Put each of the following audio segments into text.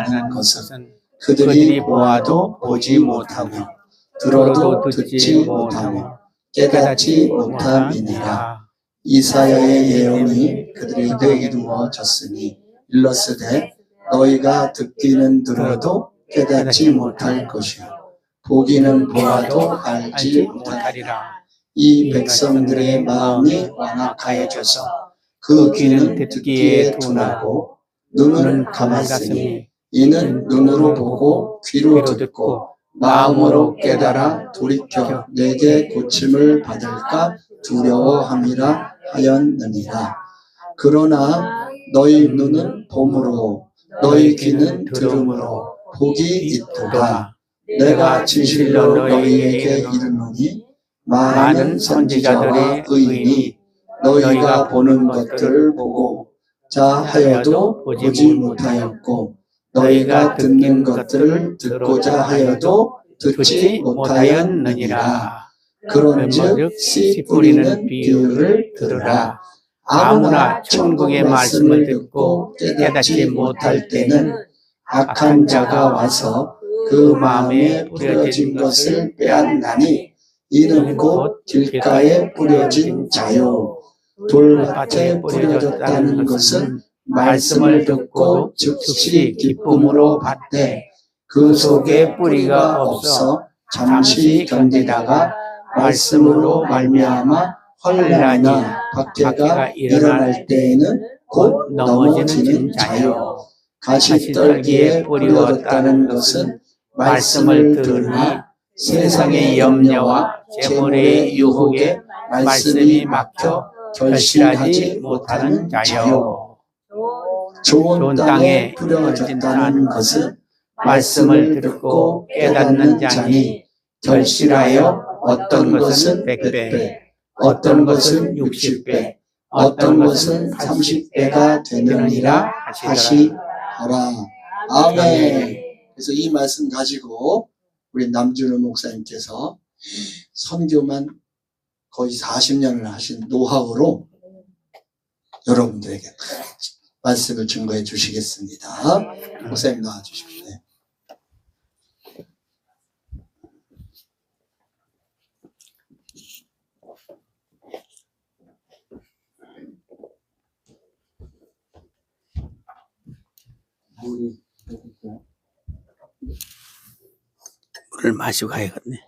가는 것은 그들이 보아도 보지 못하고 들어도 듣지 못하고 깨닫지 못함이니라. 이사야의 예언이 그들에게 이루어졌으니 일렀으되 너희가 듣기는 들어도 깨닫지 못할 것이요 보기는 보아도 알지 못하리라. 이 백성들의 마음이 완악하여져서 그 귀는 듣기에 둔하고 눈은 감았으니 이는 눈으로 보고 귀로 듣고 마음으로 깨달아 돌이켜 내게 고침을 받을까 두려워함이라 하였느니라. 그러나 너희 눈은 봄으로 너희 귀는 들음으로 복이 있도다. 내가 진실로 너희에게 이르노니 많은 선지자들의 의인이 너희가 보는 것들을 보고 자하여도 보지 못하였고 너희가 듣는 것들을 듣고자 하여도 듣지 못하였느니라. 그런즉 씨 뿌리는 비유를 들으라. 아무나 천국의 말씀을 듣고 깨닫지 못할 때는 악한 자가 와서 그 마음에 뿌려진 것을 빼앗나니 이는 곧 길가에 뿌려진 자요. 돌밭에 뿌려졌다는 것은 말씀을 듣고 즉시 기쁨으로 받되 그 속에 뿌리가 없어 잠시 견디다가 말씀으로 말미암아 환난이나 박해가 일어날 때에는 곧 넘어지는 자요. 가시떨기에 뿌려졌다는 것은 말씀을 들으니 세상의 염려와 재물의 유혹에 말씀이 막혀 결실하지 못하는 자요. 좋은 땅에 뿌려졌다는 것은 말씀을 듣고 깨닫는 자니 결실하여 어떤 것은 100배, 어떤 것은 60배, 어떤 것은 30배가 되느니라 하시더라. 아멘. 그래서 이 말씀 가지고 우리 남준호 목사님께서 선교만 거의 40년을 하신 노하우로 여러분들에게 말씀을 증거해 주시겠습니다. 목사님 나와주십시오. 네. 물을 마시고 가야겠네.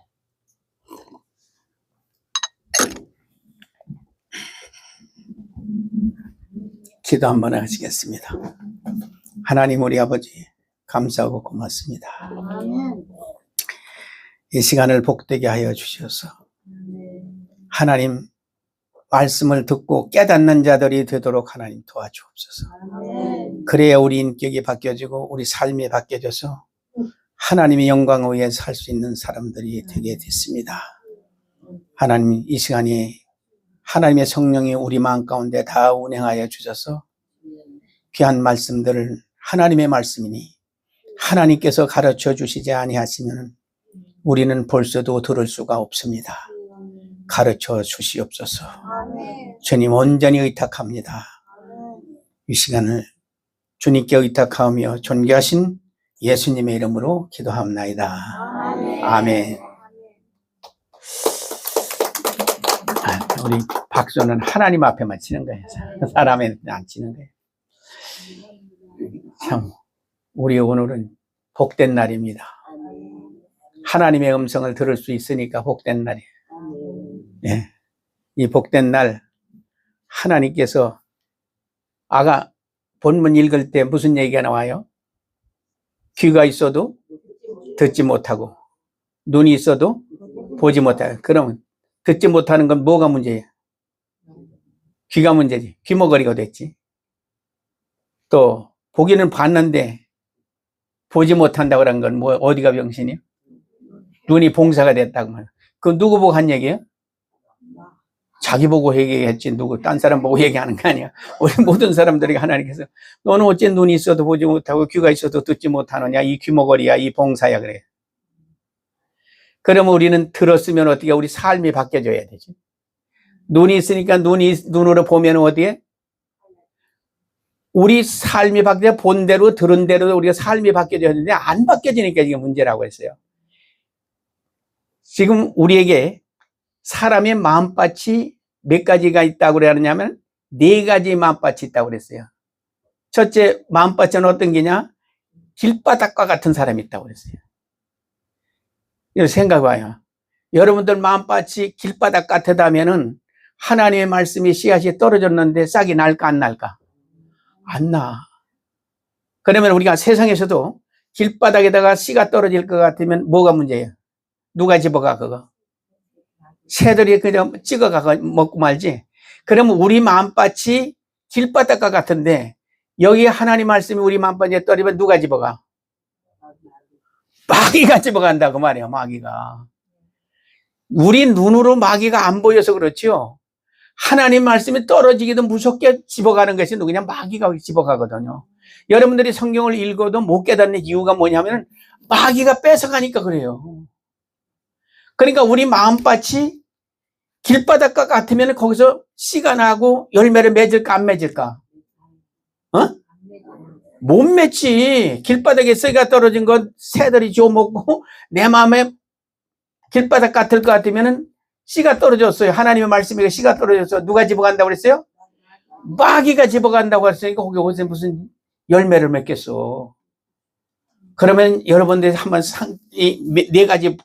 기도 한번 하시겠습니다. 하나님 우리 아버지 감사하고 고맙습니다. 이 시간을 복되게 하여 주셔서 하나님 말씀을 듣고 깨닫는 자들이 되도록 하나님 도와주옵소서. 그래야 우리 인격이 바뀌어지고 우리 삶이 바뀌어져서 하나님의 영광 위에 살 수 있는 사람들이 되게 됐습니다. 하나님 이 시간이 하나님의 성령이 우리 마음 가운데 다 운행하여 주셔서 귀한 말씀들을 하나님의 말씀이니 하나님께서 가르쳐 주시지 아니하시면 우리는 볼 수도 들을 수가 없습니다. 가르쳐 주시옵소서. 주님 온전히 의탁합니다. 이 시간을 주님께 의탁하며 존귀하신 예수님의 이름으로 기도합나이다. 아멘. 우리 박수는 하나님 앞에만 치는 거예요. 사람에는 안 치는 거예요. 참 우리 오늘은 복된 날입니다. 하나님의 음성을 들을 수 있으니까 복된 날이에요. 네. 이 복된 날 하나님께서 아까 본문 읽을 때 무슨 얘기가 나와요? 귀가 있어도 듣지 못하고 눈이 있어도 보지 못하고. 그러면 듣지 못하는 건 뭐가 문제예요? 귀가 문제지. 귀머거리가 됐지. 또 보기는 봤는데 보지 못한다고 그런 건 뭐 어디가 병신이에요? 눈이 봉사가 됐다고 말이에요. 그건 누구 보고 한 얘기예요? 자기 보고 얘기했지 누구 딴 사람 보고 얘기하는 거 아니야. 우리 모든 사람들에게 하나님께서 너는 어째 눈이 있어도 보지 못하고 귀가 있어도 듣지 못하느냐. 이 귀머거리야, 이 봉사야 그래. 그러면 우리는 들었으면 어떻게 우리 삶이 바뀌어져야 되지. 눈이 있으니까 눈으로 보면 어디에? 우리 삶이 바뀌어 본대로 들은 대로 우리가 삶이 바뀌어야 되는데 안 바뀌어지니까 이게 문제라고 했어요. 지금 우리에게 사람의 마음밭이 몇 가지가 있다고 그러냐면 4가지 마음밭이 있다고 그랬어요. 첫째 마음밭은 어떤 게냐? 길바닥과 같은 사람이 있다고 그랬어요. 이거 생각해봐요. 여러분들 마음밭이 길바닥 같다면은 하나님의 말씀이 씨앗이 떨어졌는데 싹이 날까 안 날까? 안 나. 그러면 우리가 세상에서도 길바닥에다가 씨가 떨어질 것 같으면 뭐가 문제예요? 누가 집어가 그거? 새들이 그냥 찍어가 먹고 말지. 그러면 우리 마음밭이 길바닥과 같은데 여기 하나님 말씀이 우리 마음밭에 떨어지면 누가 집어가? 마귀가 집어간다고 말이에요. 마귀가. 우리 눈으로 마귀가 안 보여서 그렇죠. 하나님 말씀이 떨어지기도 무섭게 집어가는 것이 누구냐? 마귀가 집어가거든요. 여러분들이 성경을 읽어도 못 깨닫는 이유가 뭐냐면 마귀가 뺏어가니까 그래요. 그러니까 우리 마음밭이 길바닥과 같으면 거기서 씨가 나고 열매를 맺을까 안 맺을까? 못 맺지. 길바닥에 씨가 떨어진 건 새들이 주워먹고 내 마음에 길바닥 같을 것 같으면 씨가 떨어졌어요. 하나님의 말씀에 씨가 떨어졌어. 누가 집어간다고 그랬어요? 마귀가 집어간다고 했으니까 거기 어디서 무슨 열매를 맺겠어. 그러면 여러분들이 한번 이 4가지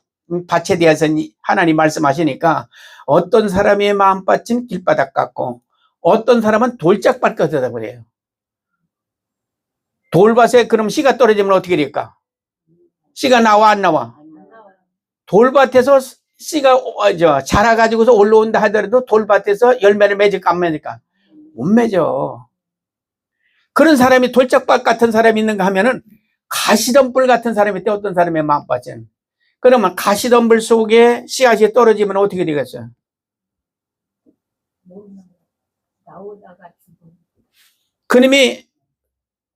밭에 대해서 하나님 말씀하시니까 어떤 사람의 마음밭은 길바닥 같고 어떤 사람은 돌짝밭 같다고 그래요. 돌밭에 그럼 씨가 떨어지면 어떻게 될까? 씨가 나와 안 나와? 돌밭에서 씨가 자라가지고서 올라온다 하더라도 돌밭에서 열매를 맺을까 안 맺을까? 못 맺어. 그런 사람이 돌짝밭 같은 사람이 있는가 하면은 가시덤불 같은 사람이 있대. 어떤 사람의 마음밭은. 그러면 가시덤불 속에 씨앗이 떨어지면 어떻게 되겠어요? 그놈이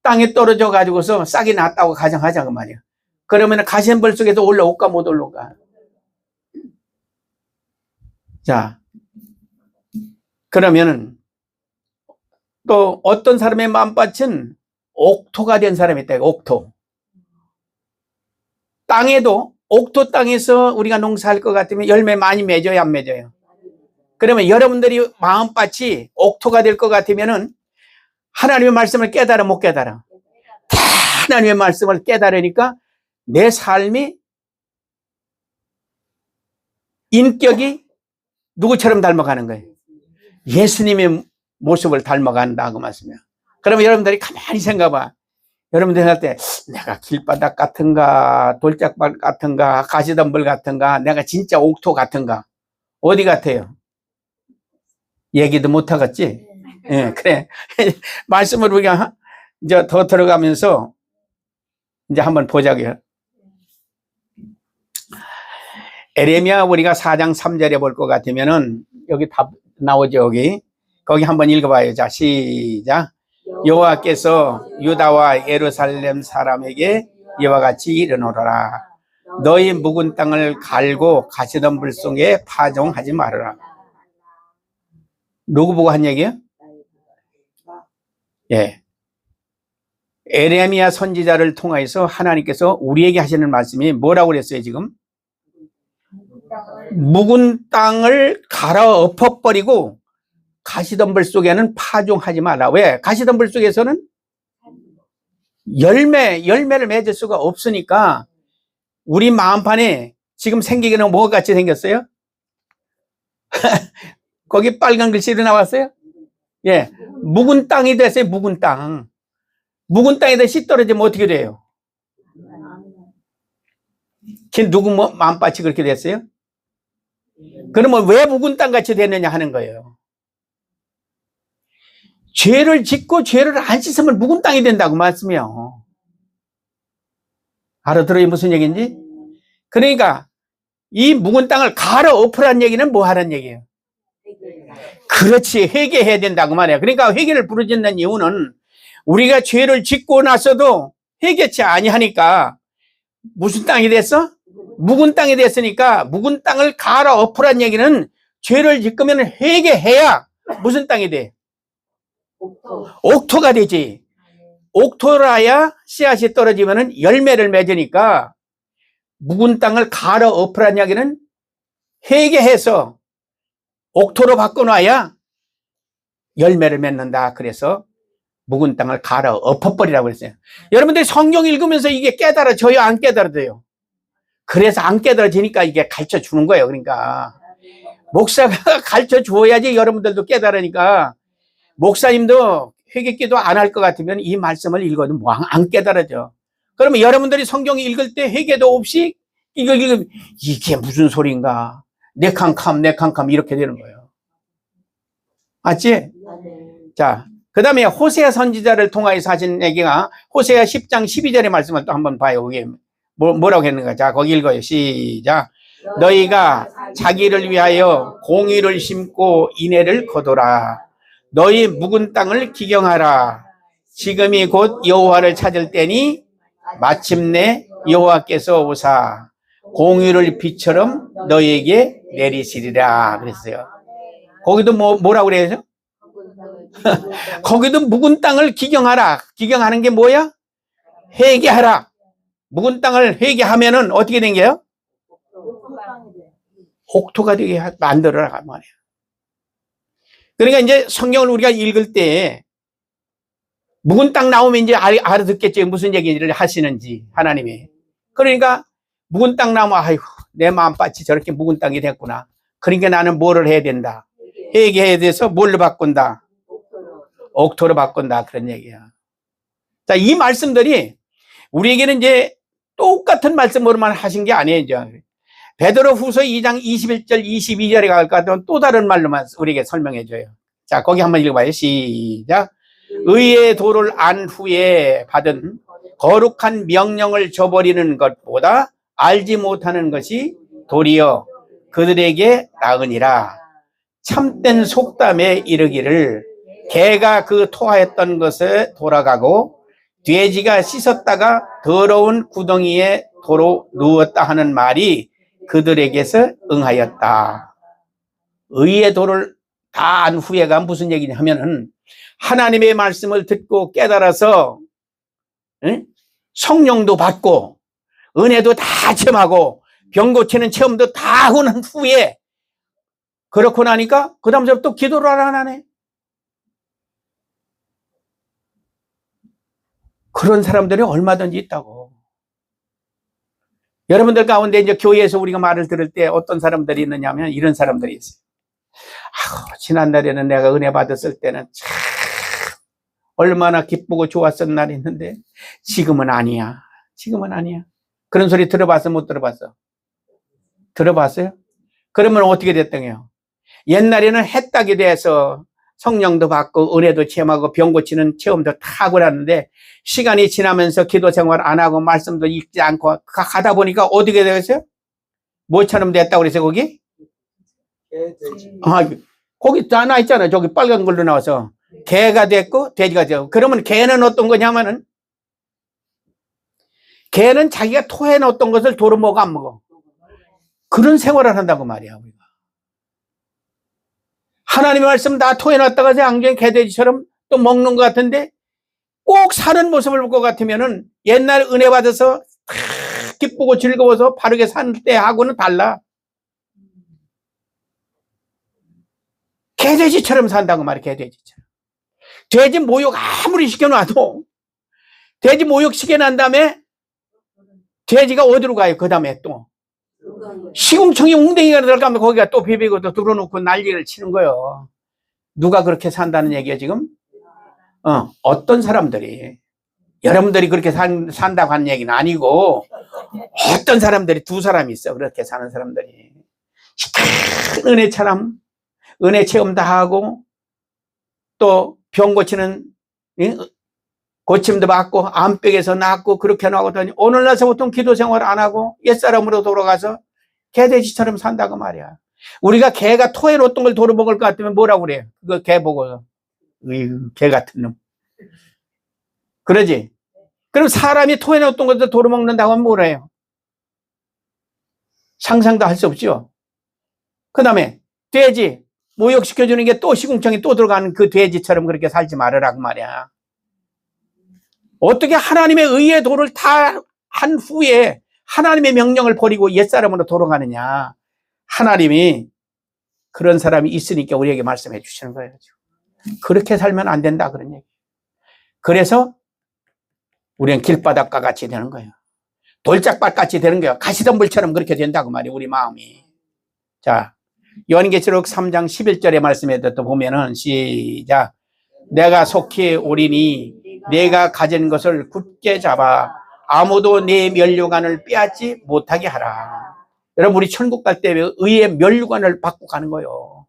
땅에 떨어져 가지고서 싹이 났다고 가정하자 그 말이야. 그러면 가시덤불 속에서 올라올까 못 올라올까? 자, 그러면은 또 어떤 사람의 마음밭은 옥토가 된 사람이 있다. 옥토. 땅에도 옥토 땅에서 우리가 농사할 것 같으면 열매 많이 맺어요, 안 맺어요? 그러면 여러분들이 마음밭이 옥토가 될 것 같으면은 하나님의 말씀을 깨달아 못 깨달아? 다 하나님의 말씀을 깨달으니까 내 삶이 인격이 누구처럼 닮아가는 거예요? 예수님의 모습을 닮아간다 그 말씀이에요. 그러면 여러분들이 가만히 생각해봐. 여러분들 할 때 내가 길바닥 같은가 돌짝밭 같은가 가시덤불 같은가 내가 진짜 옥토 같은가 어디 같아요? 얘기도 못 하겠지? 예, 그래. 말씀을 우리가 이제 더 들어가면서 이제 한번 보자고요. 에레미야 우리가 4장 3절에 볼 것 같으면은 여기 답 나오죠, 여기. 거기 한번 읽어봐요. 자, 시작. 여호와께서 유다와 예루살렘 사람에게 이와 같이 이르노라. 너희 묵은 땅을 갈고 가시덤불 속에 파종하지 말아라. 누구 보고 한 얘기예요? 예. 에레미야 선지자를 통해서 하나님께서 우리에게 하시는 말씀이 뭐라고 그랬어요, 지금? 묵은 땅을 갈아 엎어버리고 가시덤불 속에는 파종하지 마라. 왜? 가시덤불 속에서는 열매를 맺을 수가 없으니까 우리 마음판에 지금 생기기는 뭐 같이 생겼어요? 거기 빨간 글씨로 나왔어요? 예. 묵은 땅이 됐어요, 묵은 땅. 묵은 땅에다 씨 떨어지면 어떻게 돼요? 누구 마음밭이 그렇게 됐어요? 그러면 왜 묵은 땅 같이 됐느냐 하는 거예요. 죄를 짓고 죄를 안 씻으면 묵은 땅이 된다고 말씀이요. 알아들어요? 무슨 얘기인지? 그러니까 이 묵은 땅을 갈아 엎으라는 얘기는 뭐 하라는 얘기예요? 그렇지, 회개해야 된다고 말이야. 그러니까 회개를 부르짖는 이유는 우리가 죄를 짓고 나서도 회개치 아니하니까 무슨 땅이 됐어? 묵은 땅이 됐으니까 묵은 땅을 갈아 엎으라는 얘기는 죄를 짓으면 회개해야 무슨 땅이 돼? 옥토가 되지. 옥토라야 씨앗이 떨어지면은 열매를 맺으니까 묵은 땅을 갈아 엎으라는 이야기는 회개해서 옥토로 바꿔놔야 열매를 맺는다. 그래서 묵은 땅을 갈아 엎어버리라고 그랬어요. 여러분들이 성경 읽으면서 이게 깨달아져요? 안 깨달아져요? 그래서 안 깨달아지니까 이게 가르쳐 주는 거예요. 그러니까 목사가 가르쳐 주어야지 여러분들도 깨달으니까 목사님도 회개기도 안 할 것 같으면 이 말씀을 읽어도 뭐 안 깨달아져. 그러면 여러분들이 성경 읽을 때 회개도 없이 이거 이게 무슨 소리인가? 네 칸캄 이렇게 되는 거예요. 맞지? 자, 그 다음에 호세아 선지자를 통하여서 하신 얘기가 호세아 10장 12절의 말씀을 또 한번 봐요. 그게 뭐라고 했는가? 자, 거기 읽어요. 시작. 너희가 자기를 위하여 공의를 심고 인애를 거둬라. 너희 묵은 땅을 기경하라. 지금이 곧 여호와를 찾을 때니 마침내 여호와께서 오사 공의를 비처럼 너희에게 내리시리라 그랬어요. 거기도 뭐라고 그래요? 거기도 묵은 땅을 기경하라. 기경하는 게 뭐야? 회개하라. 묵은 땅을 회개하면은 어떻게 된 게요? 옥토가 되게 만들어라 말이에요. 그러니까 이제 성경을 우리가 읽을 때 묵은 땅 나오면 이제 알아듣겠죠. 무슨 얘기를 하시는지 하나님이. 그러니까 묵은 땅 나오면 아이고 내 마음밭이 저렇게 묵은 땅이 됐구나. 그러니까 나는 뭐를 해야 된다. 회개해야 돼서 뭘로 바꾼다. 옥토로 바꾼다. 그런 얘기야. 자, 이 말씀들이 우리에게는 이제 똑같은 말씀으로만 하신 게 아니에요. 이제. 베드로 후서 2장 21절 22절에 갈 것 같으면 또 다른 말로만 우리에게 설명해 줘요. 자, 거기 한번 읽어봐요. 시작. 의의 도를 안 후에 받은 거룩한 명령을 저버리는 것보다 알지 못하는 것이 도리어 그들에게 나으니라. 참된 속담에 이르기를 개가 그 토하였던 것에 돌아가고 돼지가 씻었다가 더러운 구덩이에 도로 누웠다 하는 말이 그들에게서 응하였다. 의의 도를 다 안 후에가 무슨 얘기냐 하면은 하나님의 말씀을 듣고 깨달아서 성령도 받고 은혜도 다 체험하고 병 고치는 체험도 다 하는 후에 그렇고 나니까 그 다음부터 또 기도를 안 하네. 그런 사람들이 얼마든지 있다고. 여러분들 가운데 이제 교회에서 우리가 말을 들을 때 어떤 사람들이 있느냐면 이런 사람들이 있어요. 지난날에는 내가 은혜 받았을 때는 참 얼마나 기쁘고 좋았던 날이 있는데 지금은 아니야. 지금은 아니야. 그런 소리 들어봤어? 못 들어봤어? 들어봤어요? 그러면 어떻게 됐던게요? 옛날에는 해딱이 돼서 성령도 받고 은혜도 체험하고 병 고치는 체험도 다 하고 그랬는데 시간이 지나면서 기도 생활 안 하고 말씀도 읽지 않고 가다 보니까 어떻게 되겠어요? 뭐처럼 됐다고 그랬어요 거기? 거기 하나 있잖아요. 저기 빨간 걸로 나와서 개가 됐고 돼지가 되고. 그러면 개는 어떤 거냐면은 개는 자기가 토해 놓았던 것을 도로 먹어 안 먹어? 그런 생활을 한다고 말이야 우리가. 하나님의 말씀 다 토해 놨다가 양갱 개돼지처럼 또 먹는 것 같은데 꼭 사는 모습을 볼 것 같으면은 옛날 은혜 받아서 기쁘고 즐거워서 바르게 산 때하고는 달라. 개돼지처럼 산다고 말이야. 개돼지처럼. 돼지 모욕 아무리 시켜놔도 돼지 모욕 시켜난 다음에 돼지가 어디로 가요? 그 다음에 또 시궁청이 웅덩이가 들어가면 거기가 또 비비고 또 들어놓고 난리를 치는 거예요. 누가 그렇게 산다는 얘기야 지금? 어떤 사람들이 여러분들이 그렇게 산다고 하는 얘기는 아니고 어떤 사람들이 두 사람이 있어. 그렇게 사는 사람들이 큰 은혜처럼 은혜 체험 다 하고 또 병 고치는 고침도 받고 암벽에서 낫고 그렇게 나오더니 오늘날서부터 기도 생활 안 하고 옛사람으로 돌아가서 개돼지처럼 산다고 말이야. 우리가 개가 토해 놓았던 걸 도로 먹을 것 같으면 뭐라고 그래? 그거 개 보고 개 같은 놈. 그러지? 그럼 사람이 토해 놓았던 것도 도로 먹는다고 하면 뭐라 해요? 상상도 할 수 없죠. 그 다음에 돼지 모욕시켜주는 게 또 시궁청이 또 들어가는 그 돼지처럼 그렇게 살지 말으라고 말이야. 어떻게 하나님의 의의 도를 다 한 후에 하나님의 명령을 버리고 옛사람으로 돌아가느냐. 하나님이 그런 사람이 있으니까 우리에게 말씀해 주시는 거예요. 그렇게 살면 안 된다 그런 얘기. 그래서 우리는 길바닥과 같이 되는 거예요. 돌짝밭 같이 되는 거예요. 가시덤불처럼 그렇게 된다고 말이에요. 우리 마음이. 자, 요한계시록 3장 11절의 말씀에도 또 보면은 시작. 내가 속히 오리니 내가 가진 것을 굳게 잡아 아무도 내 면류관을 빼앗지 못하게 하라. 여러분 우리 천국 갈 때 의의 면류관을 받고 가는 거예요.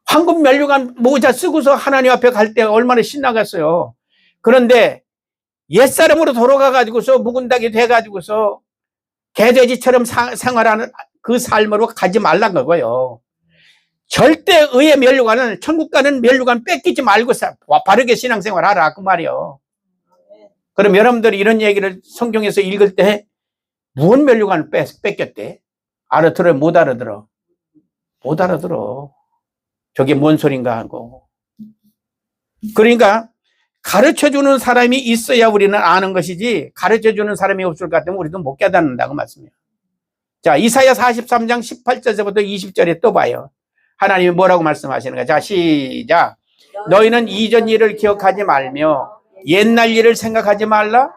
황금 면류관 모자 쓰고서 하나님 앞에 갈 때 얼마나 신나겠어요. 그런데 옛사람으로 돌아가가지고서 묵은닥이 돼가지고서 개돼지처럼 생활하는 그 삶으로 가지 말란 거고요. 절대 의의 면류관은 천국 가는 면류관 뺏기지 말고 바르게 신앙생활 하라 그 말이요. 그럼 여러분들이 이런 얘기를 성경에서 읽을 때 무슨 면류관을 뺏겼대? 알아들어요? 못 알아들어? 못 알아들어. 저게 뭔 소린가 하고. 그러니까 가르쳐주는 사람이 있어야 우리는 아는 것이지 가르쳐주는 사람이 없을 것 같으면 우리도 못 깨닫는다고 말씀이에요. 자, 이사야 43장 18절부터 20절에 또 봐요. 하나님이 뭐라고 말씀하시는 거야? 자, 시작. 너희는 이전 일을 기억하지 말며 옛날 일을 생각하지 말라.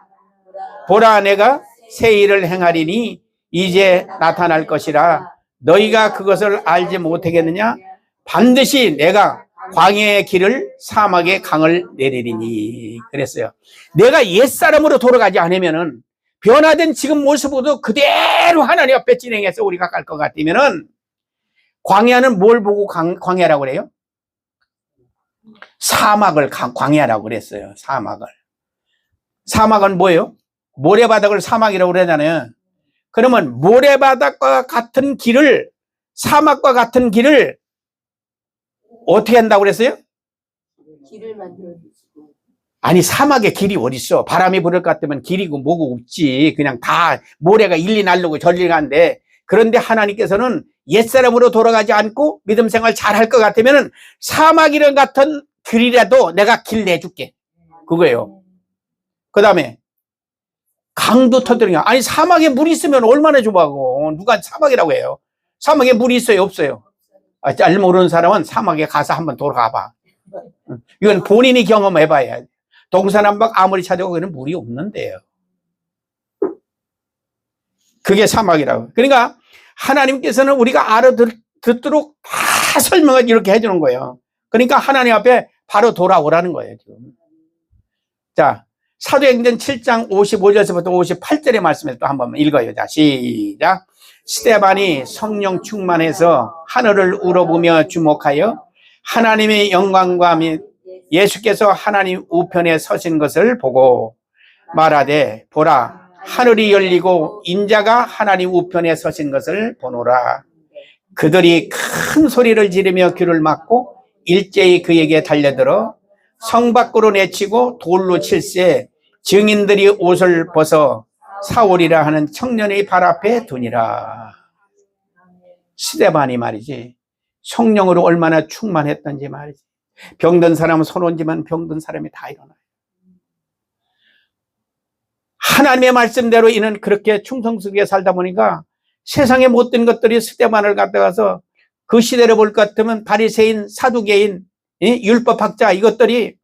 보라, 내가 새 일을 행하리니 이제 나타날 것이라. 너희가 그것을 알지 못하겠느냐? 반드시 내가 광야의 길을 사막의 강을 내리리니. 그랬어요. 내가 옛사람으로 돌아가지 않으면은 변화된 지금 모습으로 그대로 하나님 앞에 진행해서 우리가 갈 것 같으면은 광야는 뭘 보고 광야라고 그래요? 사막을 광야라고 그랬어요. 사막은 뭐예요? 모래바닥을 사막이라고 그러잖아요. 그러면 모래바닥과 같은 길을, 사막과 같은 길을 어떻게 한다고 그랬어요? 길을 만들어주시고. 아니, 사막에 길이 어딨어? 바람이 불을 것 같으면 길이고 뭐고 없지. 그냥 다 모래가 일리 날르고 절리 가는데, 그런데 하나님께서는 옛사람으로 돌아가지 않고 믿음 생활 잘 할 것 같으면 사막이랑 같은 길이라도 내가 길 내줄게. 그거예요. 그 다음에 강도 터뜨리냐. 아니, 사막에 물 있으면 얼마나 좋아하고. 누가 사막이라고 해요? 사막에 물이 있어요? 없어요? 잘 모르는 사람은 사막에 가서 한번 돌아가 봐. 이건 본인이 경험해봐야. 동서남북 아무리 찾아오기는 물이 없는데요. 그게 사막이라고. 그러니까 하나님께서는 우리가 알아듣도록 다 설명을 이렇게 해주는 거예요. 그러니까 하나님 앞에 바로 돌아오라는 거예요, 지금. 자, 사도행전 7장 55절에서부터 58절의 말씀을 또 한번 읽어요. 자, 시작. 스데반이 성령 충만해서 하늘을 우러보며 주목하여 하나님의 영광과 및 예수께서 하나님 우편에 서신 것을 보고 말하되, 보라, 하늘이 열리고 인자가 하나님 우편에 서신 것을 보노라. 그들이 큰 소리를 지르며 귀를 막고 일제히 그에게 달려들어 성 밖으로 내치고 돌로 칠세 증인들이 옷을 벗어 사울이라 하는 청년의 발 앞에 두니라. 스데반이 말이지, 성령으로 얼마나 충만했던지 말이지. 병든 사람은 손 얹으면 병든 사람이 다 일어나요. 하나님의 말씀대로 이는 그렇게 충성스럽게 살다 보니까 세상에 못된 것들이 스데반을 갖다가서 그 시대를 볼 것 같으면 바리새인, 사두개인, 율법학자 이것들이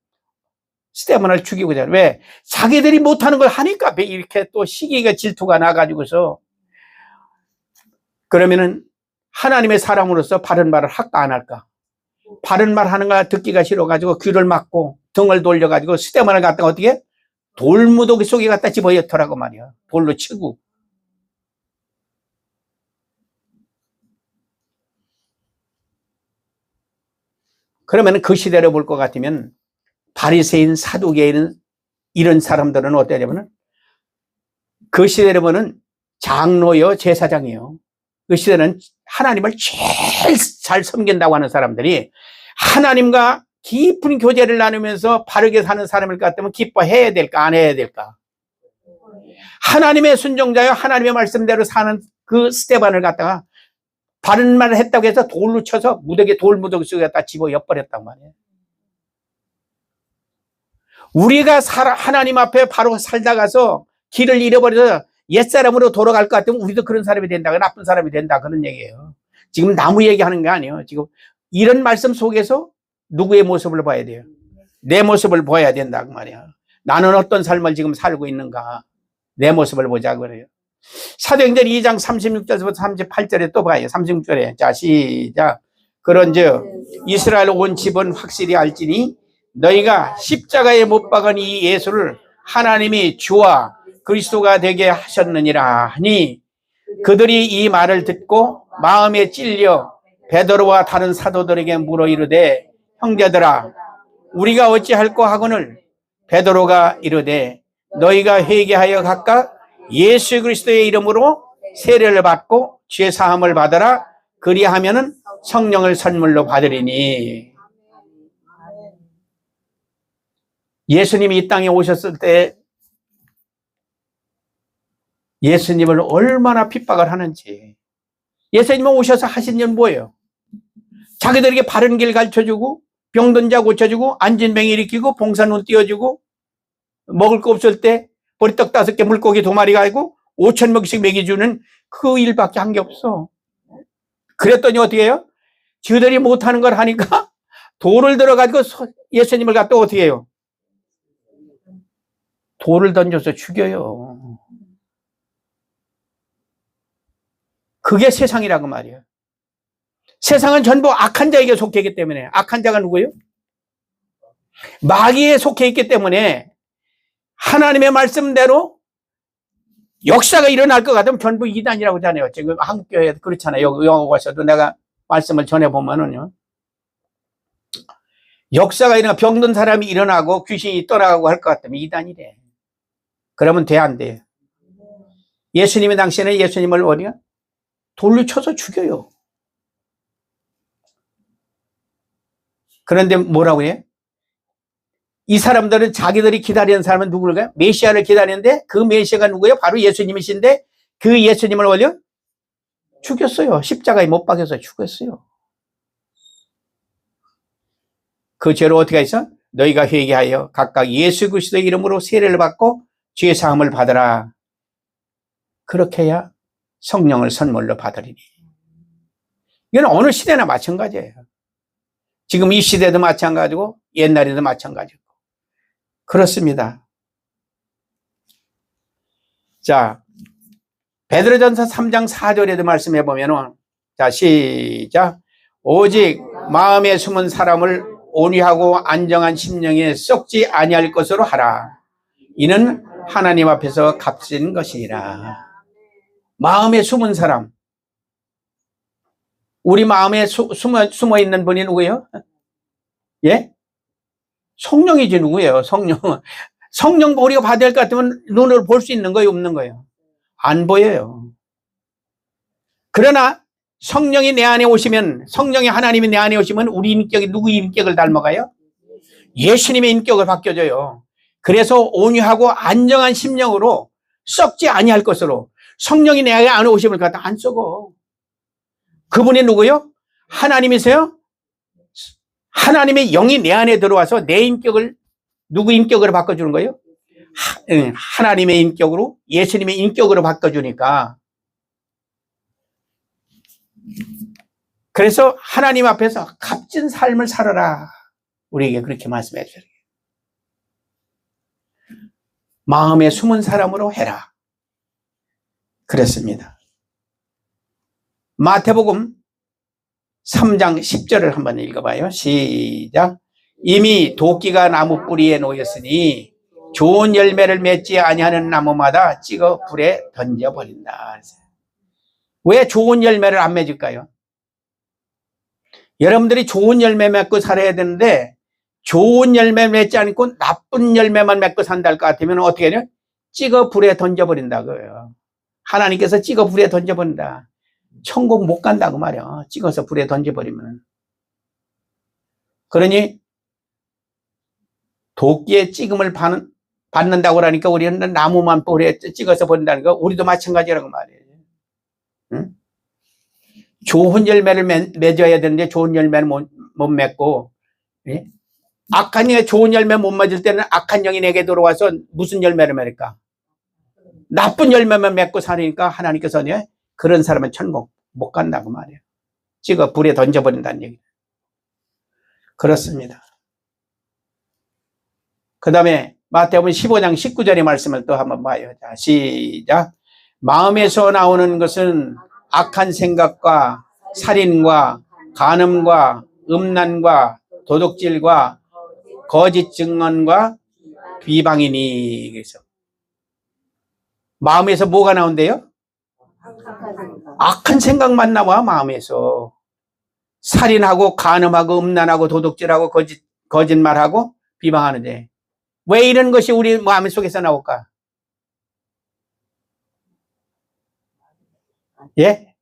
스데반을 죽이고 있잖아요. 왜? 자기들이 못하는 걸 하니까 이렇게 또 시기가 질투가 나가지고서. 그러면은 하나님의 사람으로서 바른 말을 할까 안 할까? 바른 말 하는 거 듣기가 싫어가지고 귀를 막고 등을 돌려가지고 스데반을 갖다가 어떻게? 돌무더기 속에 갖다 집어넣더라고 말이야. 돌로 치고. 그러면 그 시대를 볼 것 같으면 바리새인, 사두개인 이런 사람들은 어떠냐면은 그 시대를 보는 장로요, 제사장이요. 그 시대는 하나님을 제일 잘 섬긴다고 하는 사람들이 하나님과 깊은 교제를 나누면서 바르게 사는 사람일 것 같으면 기뻐해야 될까 안 해야 될까? 하나님의 순종자요, 하나님의 말씀대로 사는 그 스데반을 갖다가 바른 말을 했다고 해서 돌로 쳐서 돌무더기 속에 갖다 집어 엿버렸단 말이에요. 우리가 하나님 앞에 바로 살다가서 길을 잃어버려서 옛사람으로 돌아갈 것 같으면 우리도 그런 사람이 된다, 나쁜 사람이 된다, 그런 얘기예요. 지금 나무 얘기하는 게 아니에요. 지금 이런 말씀 속에서 누구의 모습을 봐야 돼요? 내 모습을 보아야 된다, 그 말이야. 나는 어떤 삶을 지금 살고 있는가? 내 모습을 보자, 그래요. 사도행전 2장 36절부터 38절에 또 봐요. 36절에. 자, 시작. 그런즉 이스라엘 온 집은 확실히 알지니 너희가 십자가에 못 박은 이 예수를 하나님이 주와 그리스도가 되게 하셨느니라 하니 그들이 이 말을 듣고 마음에 찔려 베드로와 다른 사도들에게 물어 이르되 형제들아 우리가 어찌할꼬 하거늘 베드로가 이르되 너희가 회개하여 각각 예수 그리스도의 이름으로 세례를 받고 죄 사함을 받으라 그리하면은 성령을 선물로 받으리니. 예수님이 이 땅에 오셨을 때 예수님을 얼마나 핍박을 하는지. 예수님은 오셔서 하신 일은 뭐예요? 자기들에게 바른 길 가르쳐주고 병든 자 고쳐주고 앉은 뱅이 일으키고 봉사눈 띄워주고 먹을 거 없을 때 보리떡 5개 물고기 2마리 가지고 5,000명씩 먹여주는 그 일밖에 한 게 없어. 그랬더니 어떻게 해요? 저들이 못하는 걸 하니까 돌을 들어가지고 예수님을 갖다 어떻게 해요? 돌을 던져서 죽여요. 그게 세상이라고 말이에요. 세상은 전부 악한 자에게 속해 있기 때문에. 악한 자가 누구예요? 마귀에 속해 있기 때문에 하나님의 말씀대로 역사가 일어날 것 같으면 전부 이단이라고 하잖아요. 지금 한국교회에도 그렇잖아요. 영어 가서도 내가 말씀을 전해보면은요. 역사가 일어나 병든 사람이 일어나고 귀신이 떠나가고 할 것 같으면 이단이래. 그러면 돼, 안 돼? 예수님의 당시에는 예수님을 어디야? 돌로 쳐서 죽여요. 그런데 뭐라고 해요? 이 사람들은 자기들이 기다리는 사람은 누구일까요? 메시아를 기다리는데 그 메시아가 누구예요? 바로 예수님이신데 그 예수님을 올려 죽였어요. 십자가에 못 박여서 죽였어요. 그 죄로 어떻게 했어? 너희가 회개하여 각각 예수 그리스도의 이름으로 세례를 받고 죄 사함을 받으라. 그렇게 해야 성령을 선물로 받으리니. 이건 어느 시대나 마찬가지예요. 지금 이 시대도 마찬가지고 옛날에도 마찬가지고 그렇습니다. 자, 베드로전서 3장 4절에도 말씀해 보면은 자, 시작. 오직 마음에 숨은 사람을 온유하고 안정한 심령에 썩지 아니할 것으로 하라. 이는 하나님 앞에서 값진 것이니라. 마음에 숨은 사람. 우리 마음에 숨어 있는 분이 누구예요? 예? 성령이지 누구예요? 성령. 성령 우리가 받아야 할 것 같으면 눈으로 볼 수 있는 거예요? 없는 거예요? 안 보여요. 그러나 성령이 내 안에 오시면, 성령이 하나님이 내 안에 오시면 우리 인격이 누구의 인격을 닮아가요? 예수님의 인격을 바뀌어줘요. 그래서 온유하고 안정한 심령으로 썩지 아니할 것으로 성령이 내 안에 오시면 갖다 안 썩어. 그분이 누구요? 하나님이세요? 하나님의 영이 내 안에 들어와서 내 인격을 누구 인격으로 바꿔주는 거예요? 하나님의 인격으로, 예수님의 인격으로 바꿔주니까. 그래서 하나님 앞에서 값진 삶을 살아라. 우리에게 그렇게 말씀해 주세요. 마음에 숨은 사람으로 해라. 그랬습니다. 마태복음 3장 10절을 한번 읽어봐요. 시작. 이미 도끼가 나무 뿌리에 놓였으니 좋은 열매를 맺지 아니하는 나무마다 찍어 불에 던져버린다. 왜 좋은 열매를 안 맺을까요? 여러분들이 좋은 열매 맺고 살아야 되는데 좋은 열매 맺지 않고 나쁜 열매만 맺고 산다 할 것 같으면 어떻게 해요? 찍어 불에 던져버린다고요. 하나님께서 찍어 불에 던져버린다. 천국 못 간다고 말이야. 찍어서 불에 던져버리면. 그러니 도끼에 찍음을 받는다고 그러니까 우리는 나무만 불에 찍어서 버린다는 거 우리도 마찬가지라고 말이에요. 응? 좋은 열매를 맺어야 되는데 좋은 열매를 못 맺고, 예? 악한 영에 좋은 열매 못 맞을 때는 악한 영이 내게 들어와서 무슨 열매를 맺을까? 나쁜 열매만 맺고 사니까 하나님께서 그런 사람은 천국 못 간다고 말이에요. 찍어 불에 던져버린다는 얘기. 그렇습니다. 그 다음에 마태복음 15장 19절의 말씀을 또 한번 봐요. 자, 시작. 마음에서 나오는 것은 악한 생각과 살인과 간음과 음란과 도둑질과 거짓 증언과 비방이니. 그래서 마음에서 뭐가 나온대요? 악한 생각만 나와. 마음에서 살인하고 간음하고 음란하고 도둑질하고 거짓말하고 비방하는데 왜 이런 것이 우리 마음 속에서 나올까? 예?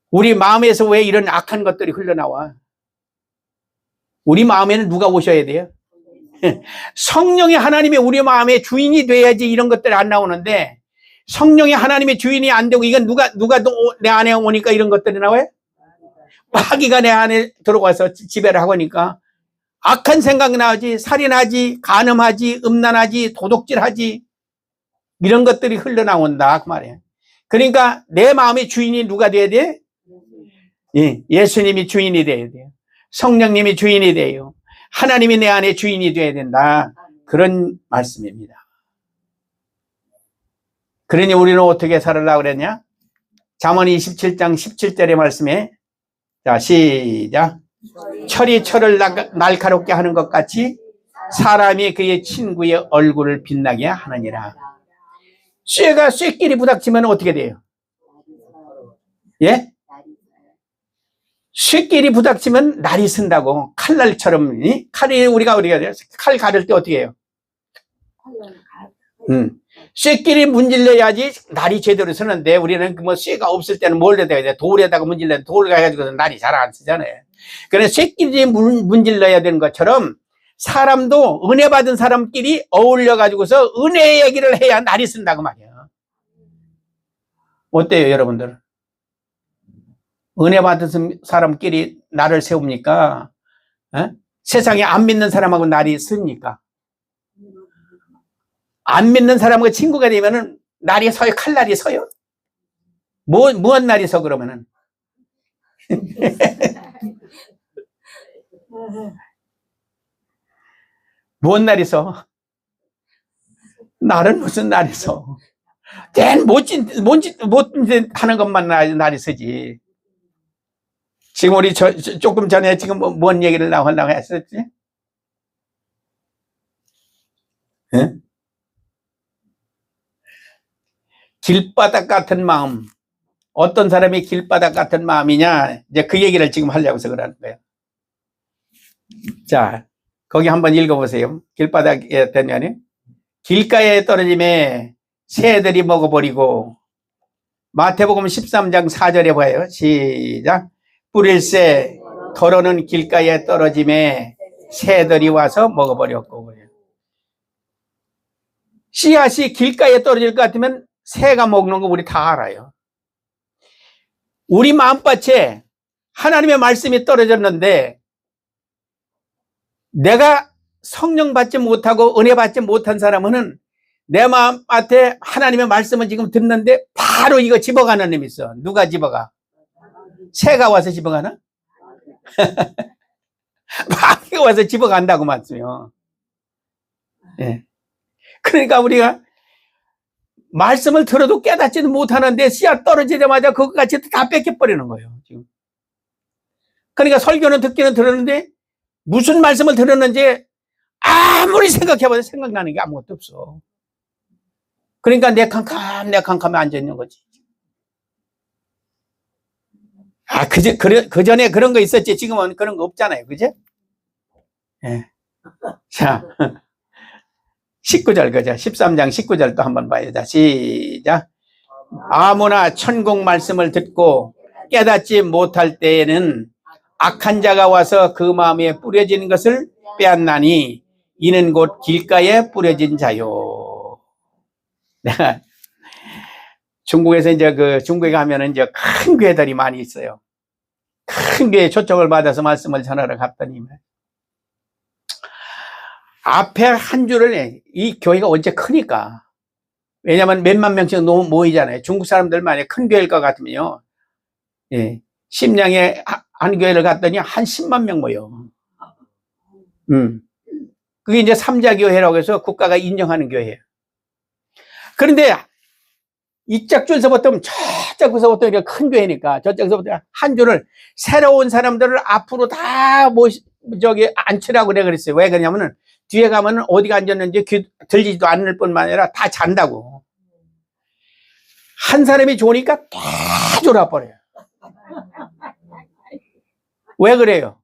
우리 마음에서 왜 이런 악한 것들이 흘러나와? 우리 마음에는 누가 오셔야 돼요? 성령의 하나님이 우리 마음의 주인이 돼야지 이런 것들이 안 나오는데 성령의 하나님의 주인이 안 되고 이건 누가 내 안에 오니까 이런 것들이 나와요? 마귀가 내 안에 들어가서 지배를 하고 하니까 악한 생각 나오지, 살인하지, 간음하지, 음란하지, 도둑질하지 이런 것들이 흘러나온다 그 말이에요. 그러니까 내 마음의 주인이 누가 돼야 돼? 예, 예수님이 주인이 돼야 돼요. 성령님이 주인이 돼요. 하나님이 내 안에 주인이 돼야 된다. 그런 말씀입니다. 그러니 우리는 어떻게 살으려고 그랬냐? 잠언 27장 17절의 말씀에 자 시작. 철이 철을 날카롭게 하는 것 같이 사람이 그의 친구의 얼굴을 빛나게 하느니라. 쇠가 쇠끼리 부닥치면 어떻게 돼요? 예? 쇠끼리 부닥치면 날이 쓴다고. 칼날처럼. 칼이 우리가 칼 가를 때 어떻게 해요? 쇠끼리 문질러야지 날이 제대로 쓰는데 우리는 뭐 쇠가 없을 때는 뭘 해야 돼? 돌에다가 문질러야 돌 가가지고 날이 잘 안 쓰잖아요. 그래서 쇠끼리 문질러야 되는 것처럼 사람도 은혜 받은 사람끼리 어울려 가지고서 은혜 얘기를 해야 날이 쓴다고 말이야. 어때요, 여러분들? 은혜 받은 사람끼리 날을 세웁니까? 세상에 안 믿는 사람하고 날이 쓰니까. 안 믿는 사람하고 친구가 되면은 날이 서요, 칼날이 서요. 무슨 날이 서 그러면은? 무슨 날이 서? 날은 무슨 날이 서? 쟨 못 하는 것만 날이 서지. 지금 우리 조금 전에 지금 뭔 얘기를 하려고 했었지? 예? 길바닥 같은 마음. 어떤 사람이 길바닥 같은 마음이냐? 이제 그 얘기를 지금 하려고 해서 그러는 거예요. 자, 거기 한번 읽어보세요. 길바닥에 되면은 길가에 떨어짐에 새들이 먹어버리고 마태복음 13장 4절에 봐요. 시작. 뿌릴새 더러는 길가에 떨어짐에 새들이 와서 먹어버렸고 그래요. 씨앗이 길가에 떨어질 것 같으면 새가 먹는 거 우리 다 알아요. 우리 마음밭에 하나님의 말씀이 떨어졌는데 내가 성령 받지 못하고 은혜 받지 못한 사람은 내 마음밭에 하나님의 말씀을 지금 듣는데 바로 이거 집어가는 놈이 있어. 누가 집어가? 새가 와서 집어가나? 마귀가 와서 집어간다고 말씀이요. 예. 그러니까 우리가 말씀을 들어도 깨닫지도 못하는데 씨앗 떨어지자마자 그것같이 다 뺏겨버리는 거예요. 지금. 그러니까 설교는 듣기는 들었는데 무슨 말씀을 들었는지 아무리 생각해봐도 생각나는 게 아무것도 없어. 그러니까 내 캄캄에 앉아있는 거지. 그 전에 그런 거 있었지. 지금은 그런 거 없잖아요. 그죠? 예. 자, 19절, 그죠? 13장 19절 또 한번 봐요. 자, 시작. 아무나 천국 말씀을 듣고 깨닫지 못할 때에는 악한 자가 와서 그 마음에 뿌려진 것을 빼앗나니 이는 곧 길가에 뿌려진 자요. 내가 중국에서 중국에 가면은 큰 교회들이 많이 있어요. 큰 교회 초청을 받아서 말씀을 전하러 갔더니 앞에 한 줄을 이 교회가 원체 크니까. 왜냐면 몇만 명씩 모이잖아요. 중국 사람들 만약에 큰 교회일 것 같으면요. 예. 심양에 한 교회를 갔더니 한 10만 명 모여. 그게 이제 삼자교회라고 해서 국가가 인정하는 교회예요. 그런데 이쪽 줄서부터 저쪽서부터 이렇게 큰 교회니까 저쪽서부터 한 줄을 새로운 사람들을 앞으로 다 앉히라고 그래 그랬어요. 왜 그러냐면은 뒤에 가면은 어디가 앉았는지 들리지도 않을 뿐만 아니라 다 잔다고. 한 사람이 좋으니까 다 졸아버려요. 왜 그래요?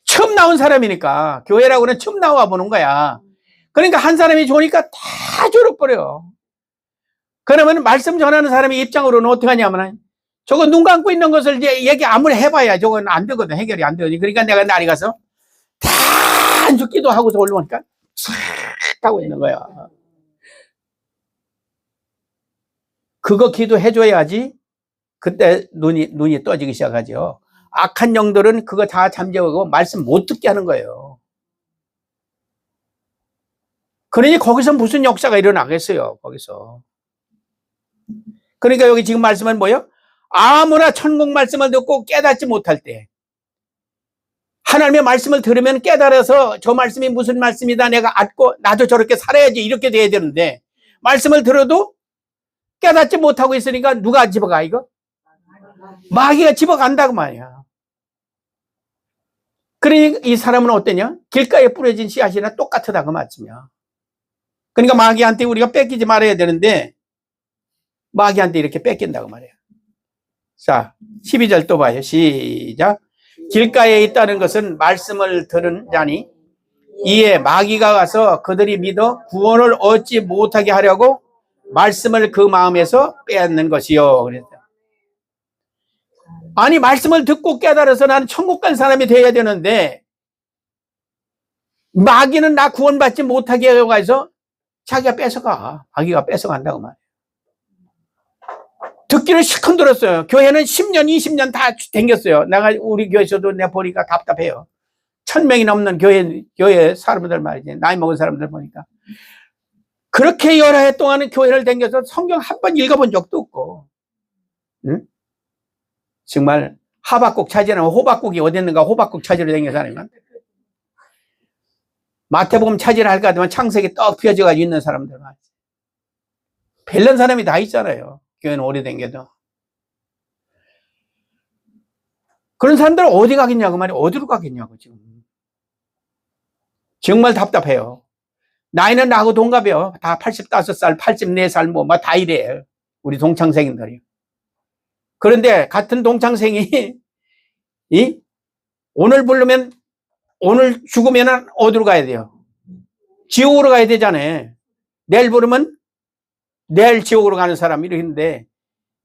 처음 나온 사람이니까 교회라고는 처음 나와 보는 거야. 그러니까 한 사람이 좋으니까 다 졸아버려. 그러면 말씀 전하는 사람의 입장으로는 어떻게 하냐면 저거 눈 감고 있는 것을 이제 얘기 아무리 해봐야 저건 안 되거든. 해결이 안 되거든. 그러니까 내가 날이 가서 다 안 죽기도 하고서 올라오니까 싹 하고 있는 거야. 그거 기도해줘야지 그때 눈이 떠지기 시작하죠. 악한 영들은 그거 다 잠재우고 말씀 못 듣게 하는 거예요. 그러니 거기서 무슨 역사가 일어나겠어요. 거기서. 그러니까 여기 지금 말씀은 뭐예요? 아무나 천국 말씀을 듣고 깨닫지 못할 때 하나님의 말씀을 들으면 깨달아서 저 말씀이 무슨 말씀이다 내가 알고 나도 저렇게 살아야지 이렇게 돼야 되는데 말씀을 들어도 깨닫지 못하고 있으니까 누가 집어가 이거? 마귀가 집어간다고 말이야. 그러니 이 사람은 어떠냐? 길가에 뿌려진 씨앗이나 똑같다 그 말씀이야. 그러니까 마귀한테 우리가 뺏기지 말아야 되는데 마귀한테 이렇게 뺏긴다고 말이야. 자, 12절 또 봐요. 시작. 길가에 있다는 것은 말씀을 들은 자니 이에 마귀가 가서 그들이 믿어 구원을 얻지 못하게 하려고 말씀을 그 마음에서 빼앗는 것이요. 그랬어요. 아니 말씀을 듣고 깨달아서 나는 천국 간 사람이 되어야 되는데 마귀는 나 구원받지 못하게 하려고 해서 자기가 뺏어가. 마귀가 뺏어간다고 말이에요. 듣기는 실컷 들었어요. 교회는 10년, 20년 다 댕겼어요. 내가 우리 교회에서도 내가 보니까 답답해요. 1000명이 넘는 교회 사람들 말이지. 나이 먹은 사람들 보니까. 그렇게 여러 해 동안은 교회를 댕겨서 성경 한 번 읽어본 적도 없고. 응? 정말 하박국 찾으려면 호박국이 어디 있는가 호박국 찾으러 댕겨 사람이면. 마태복음 찾으러 할까 하면 창세기 떡 펴져가지고 있는 사람들 말이지. 별난 사람이 다 있잖아요. 교회는 오래 댕겨도. 그런 사람들은 어디 가겠냐고 말이야. 어디로 가겠냐고 지금. 정말 답답해요. 나이는 나하고 동갑이요. 다 85살, 84살 뭐 다 이래. 우리 동창생들이. 그런데 같은 동창생이 오늘 부르면 오늘 죽으면 어디로 가야 돼요? 지옥으로 가야 되잖아요. 내일 부르면 내일 지옥으로 가는 사람이 이러는데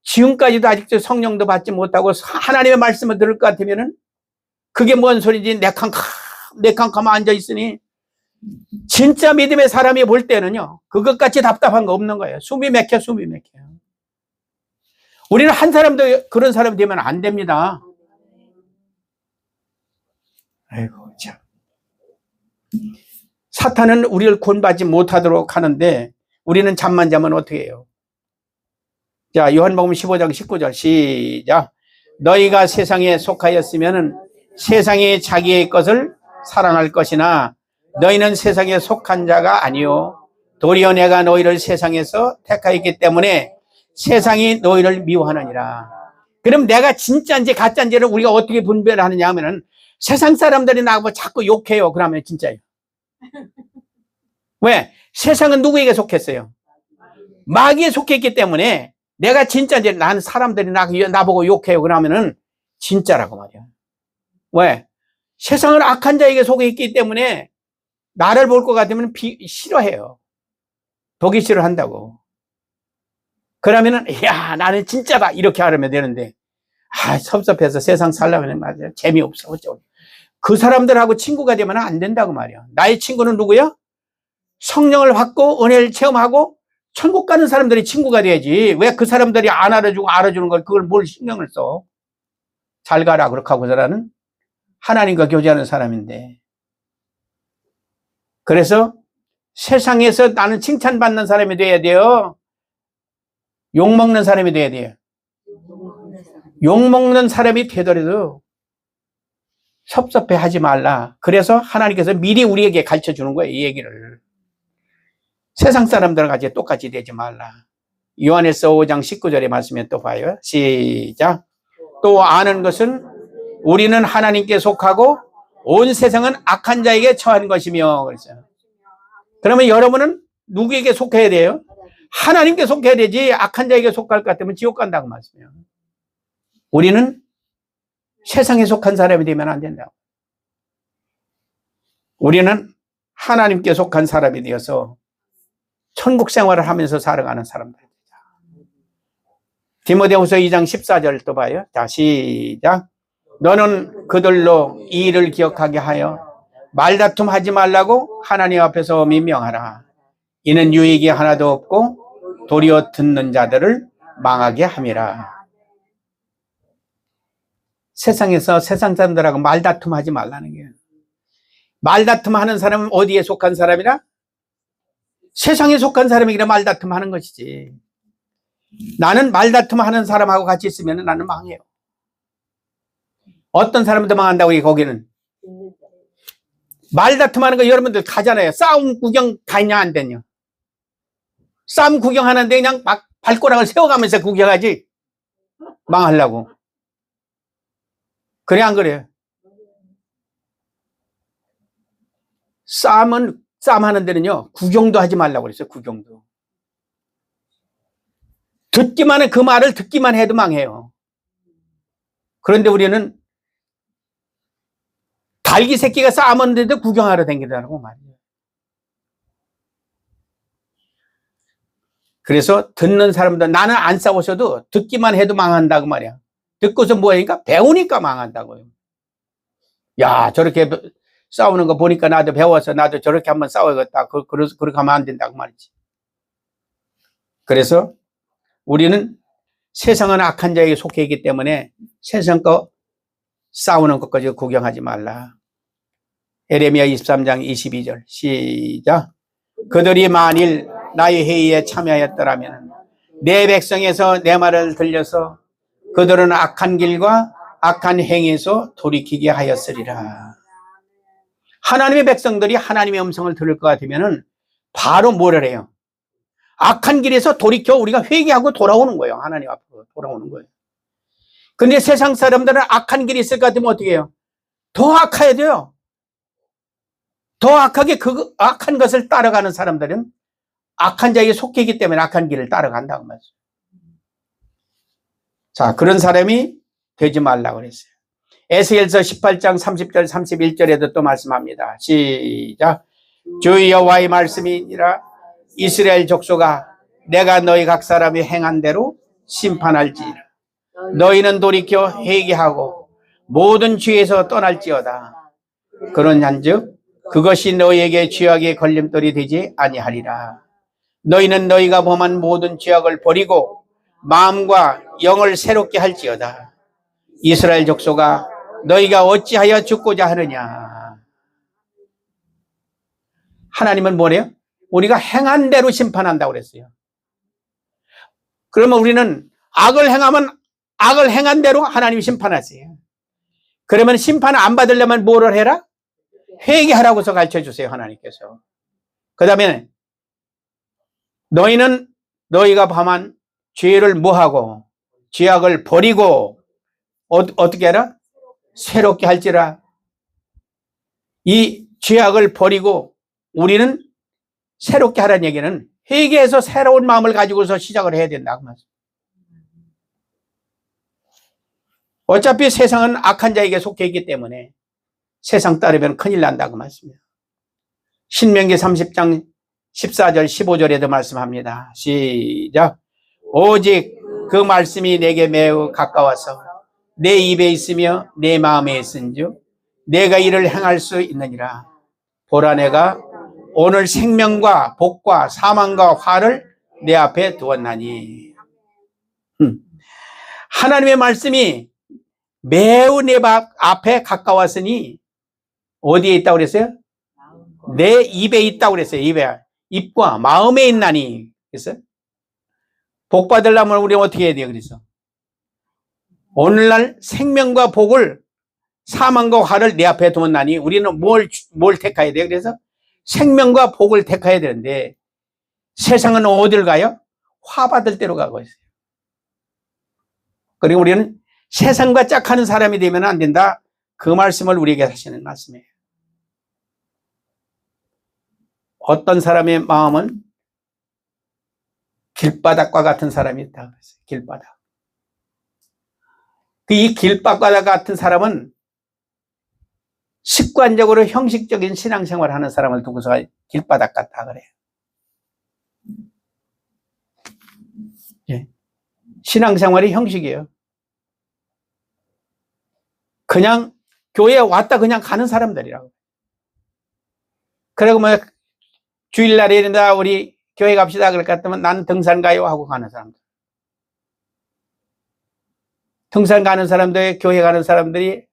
지금까지도 아직도 성령도 받지 못하고 하나님의 말씀을 들을 것 같으면은 그게 뭔 소리지? 내캄캄 앉아있으니 진짜 믿음의 사람이 볼 때는요 그것같이 답답한 거 없는 거예요. 숨이 막혀. 우리는 한 사람도 그런 사람이 되면 안 됩니다. 아이고 참. 사탄은 우리를 구원받지 못하도록 하는데 우리는 잠만 자면 어떻게 해요? 자, 요한복음 15장 19절 시작. 너희가 세상에 속하였으면 세상이 자기의 것을 사랑할 것이나 너희는 세상에 속한 자가 아니요 도리어 내가 너희를 세상에서 택하였기 때문에 세상이 너희를 미워하느니라. 그럼 내가 진짜인지 가짜인지를 우리가 어떻게 분별하느냐 하면은 세상 사람들이 나하고 자꾸 욕해요. 그러면 진짜예요. 왜? 세상은 누구에게 속했어요? 마귀에 속했기 때문에 내가 진짜인지 나는 사람들이 나보고 욕해요. 그러면은 진짜라고 말이야. 왜? 세상은 악한 자에게 속했기 때문에 나를 볼 것 같으면 싫어해요. 보기 싫어한다고. 그러면은 야 나는 진짜다 이렇게 하려면 되는데 섭섭해서 세상 살려면 맞아요. 재미없어. 어쩌고. 그 사람들하고 친구가 되면 안 된다고 말이야. 나의 친구는 누구야? 성령을 받고 은혜를 체험하고 천국 가는 사람들이 친구가 돼야지. 왜 그 사람들이 안 알아주고 알아주는 걸 그걸 뭘 신경을 써? 잘 가라 그렇게 하고서라는 하나님과 교제하는 사람인데 그래서 세상에서 나는 칭찬받는 사람이 돼야 돼요? 욕먹는 사람이 돼야 돼요? 욕먹는 사람이 되더라도 섭섭해 하지 말라. 그래서 하나님께서 미리 우리에게 가르쳐 주는 거예요, 이 얘기를. 세상 사람들과 같이 똑같이 되지 말라. 요한일서 5장 19절의 말씀에 또 봐요. 시작. 또 아는 것은 우리는 하나님께 속하고 온 세상은 악한 자에게 처한 것이며. 그랬어요. 그러면 여러분은 누구에게 속해야 돼요? 하나님께 속해야 되지. 악한 자에게 속할 것 같으면 지옥 간다고 말씀해요. 우리는 세상에 속한 사람이 되면 안 된다고. 우리는 하나님께 속한 사람이 되어서 천국 생활을 하면서 살아가는 사람들입니다. 디모데후서 2장 14절 또 봐요. 자, 시작. 너는 그들로 이 일을 기억하게 하여 말다툼 하지 말라고 하나님 앞에서 민명하라. 이는 유익이 하나도 없고 도리어 듣는 자들을 망하게 함이라. 세상에서 세상 사람들하고 말다툼 하지 말라는 거예요. 말다툼 하는 사람은 어디에 속한 사람이라? 세상에 속한 사람이라 말다툼 하는 것이지. 나는 말다툼 하는 사람하고 같이 있으면 나는 망해요. 어떤 사람도 망한다고 거기는. 말다툼 하는 거 여러분들 가잖아요. 싸움 구경 가냐 안 되냐. 싸움 구경하는데 그냥 막 발꼬락을 세워가면서 구경하지. 망하려고. 그래 안 그래요? 싸움하는 데는요, 구경도 하지 말라고 그랬어요, 구경도. 듣기만 해, 그 말을 듣기만 해도 망해요. 그런데 우리는 달기 새끼가 싸움하는데도 구경하러 다니더라고 말이에요. 그래서 듣는 사람들, 나는 안 싸워서도 듣기만 해도 망한다고 말이야. 듣고서 뭐하니까? 배우니까 망한다고요. 야, 저렇게 싸우는 거 보니까 나도 배워서 나도 저렇게 한번 싸워야겠다. 그렇게 하면 안 된다고 말이지. 그래서 우리는 세상은 악한 자에게 속해 있기 때문에 세상 거 싸우는 것까지 구경하지 말라. 에레미야 23장 22절 시작. 그들이 만일 나의 회의에 참여하였더라면 내 백성에서 내 말을 들려서 그들은 악한 길과 악한 행위에서 돌이키게 하였으리라. 하나님의 백성들이 하나님의 음성을 들을 것 같으면 바로 뭐를 해요? 악한 길에서 돌이켜 우리가 회개하고 돌아오는 거예요. 하나님 앞으로 돌아오는 거예요. 근데 세상 사람들은 악한 길이 있을 것 같으면 어떻게 해요? 더 악해야 돼요. 더 악하게 그 악한 것을 따라가는 사람들은 악한 자에게 속해 있기 때문에 악한 길을 따라간다고 말이죠. 자, 그런 사람이 되지 말라고 그랬어요. 에스겔서 18장 30절 31절에도 또 말씀합니다. 시작. 주 여호와의 말씀이니라. 이스라엘 족속아, 내가 너희 각 사람이 행한 대로 심판할지니라. 너희는 돌이켜 회개하고 모든 죄에서 떠날지어다. 그런한즉 그것이 너희에게 죄악의 걸림돌이 되지 아니하리라. 너희는 너희가 범한 모든 죄악을 버리고 마음과 영을 새롭게 할지어다. 이스라엘 족속아, 너희가 어찌하여 죽고자 하느냐. 하나님은 뭐래요? 우리가 행한 대로 심판한다고 그랬어요. 그러면 우리는 악을 행하면 악을 행한 대로 하나님이 심판하세요. 그러면 심판을 안 받으려면 뭐를 해라? 회개하라고서 가르쳐 주세요, 하나님께서. 그 다음에 너희는 너희가 범한 죄를 뭐하고 죄악을 버리고 어떻게 해라? 새롭게 할지라. 이 죄악을 버리고 우리는 새롭게 하라는 얘기는 회개해서 새로운 마음을 가지고서 시작을 해야 된다고 말씀. 어차피 세상은 악한 자에게 속해 있기 때문에 세상 따르면 큰일 난다고 말씀해요. 신명기 30장 14절 15절에도 말씀합니다. 시작. 오직 그 말씀이 내게 매우 가까워서 내 입에 있으며 내 마음에 있은즉 내가 이를 행할 수 있느니라. 보라, 내가 오늘 생명과 복과 사망과 화를 내 앞에 두었나니. 하나님의 말씀이 매우 내 앞에 가까웠으니 어디에 있다고 그랬어요? 내 입에 있다고 그랬어요. 입과 마음에 있나니. 그래서 복 받으려면 우리는 어떻게 해야 돼요? 그래서 오늘날 생명과 복을 사망과 화를 내 앞에 두었나니 우리는 뭘 택해야 돼요? 그래서 생명과 복을 택해야 되는데 세상은 어딜 가요? 화 받을 대로 가고 있어요. 그리고 우리는 세상과 짝하는 사람이 되면 안 된다. 그 말씀을 우리에게 하시는 말씀이에요. 어떤 사람의 마음은 길바닥과 같은 사람이 있다고 했어요. 길바닥. 이 길바닥과 같은 사람은 습관적으로 형식적인 신앙생활을 하는 사람을 두고서 길바닥 같다 그래요. 예. 신앙생활이 형식이에요. 그냥 교회에 왔다 그냥 가는 사람들이라고. 그리고 뭐 주일날이나 우리 교회 갑시다 그럴 것 같으면 나는 등산 가요 하고 가는 사람들. 등산 가는 사람들, 교회 가는 사람들이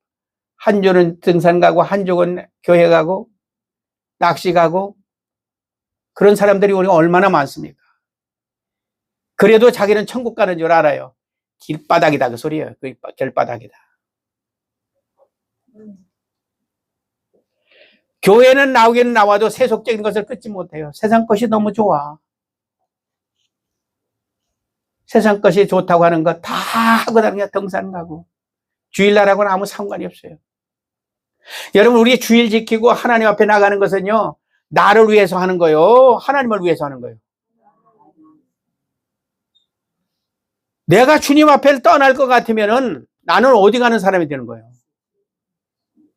한 주는 등산 가고 한 주는 교회 가고 낚시 가고 그런 사람들이 우리가 얼마나 많습니까? 그래도 자기는 천국 가는 줄 알아요. 길바닥이다 그 소리예요. 그 길바닥이다. 교회는 나오기는 나와도 세속적인 것을 끊지 못해요. 세상 것이 너무 좋아. 세상 것이 좋다고 하는 거 다 하고 다니면 등산 가고 주일날하고는 아무 상관이 없어요. 여러분 우리 주일 지키고 하나님 앞에 나가는 것은요 나를 위해서 하는 거예요. 하나님을 위해서 하는 거예요. 내가 주님 앞에 떠날 것 같으면은 나는 어디 가는 사람이 되는 거예요.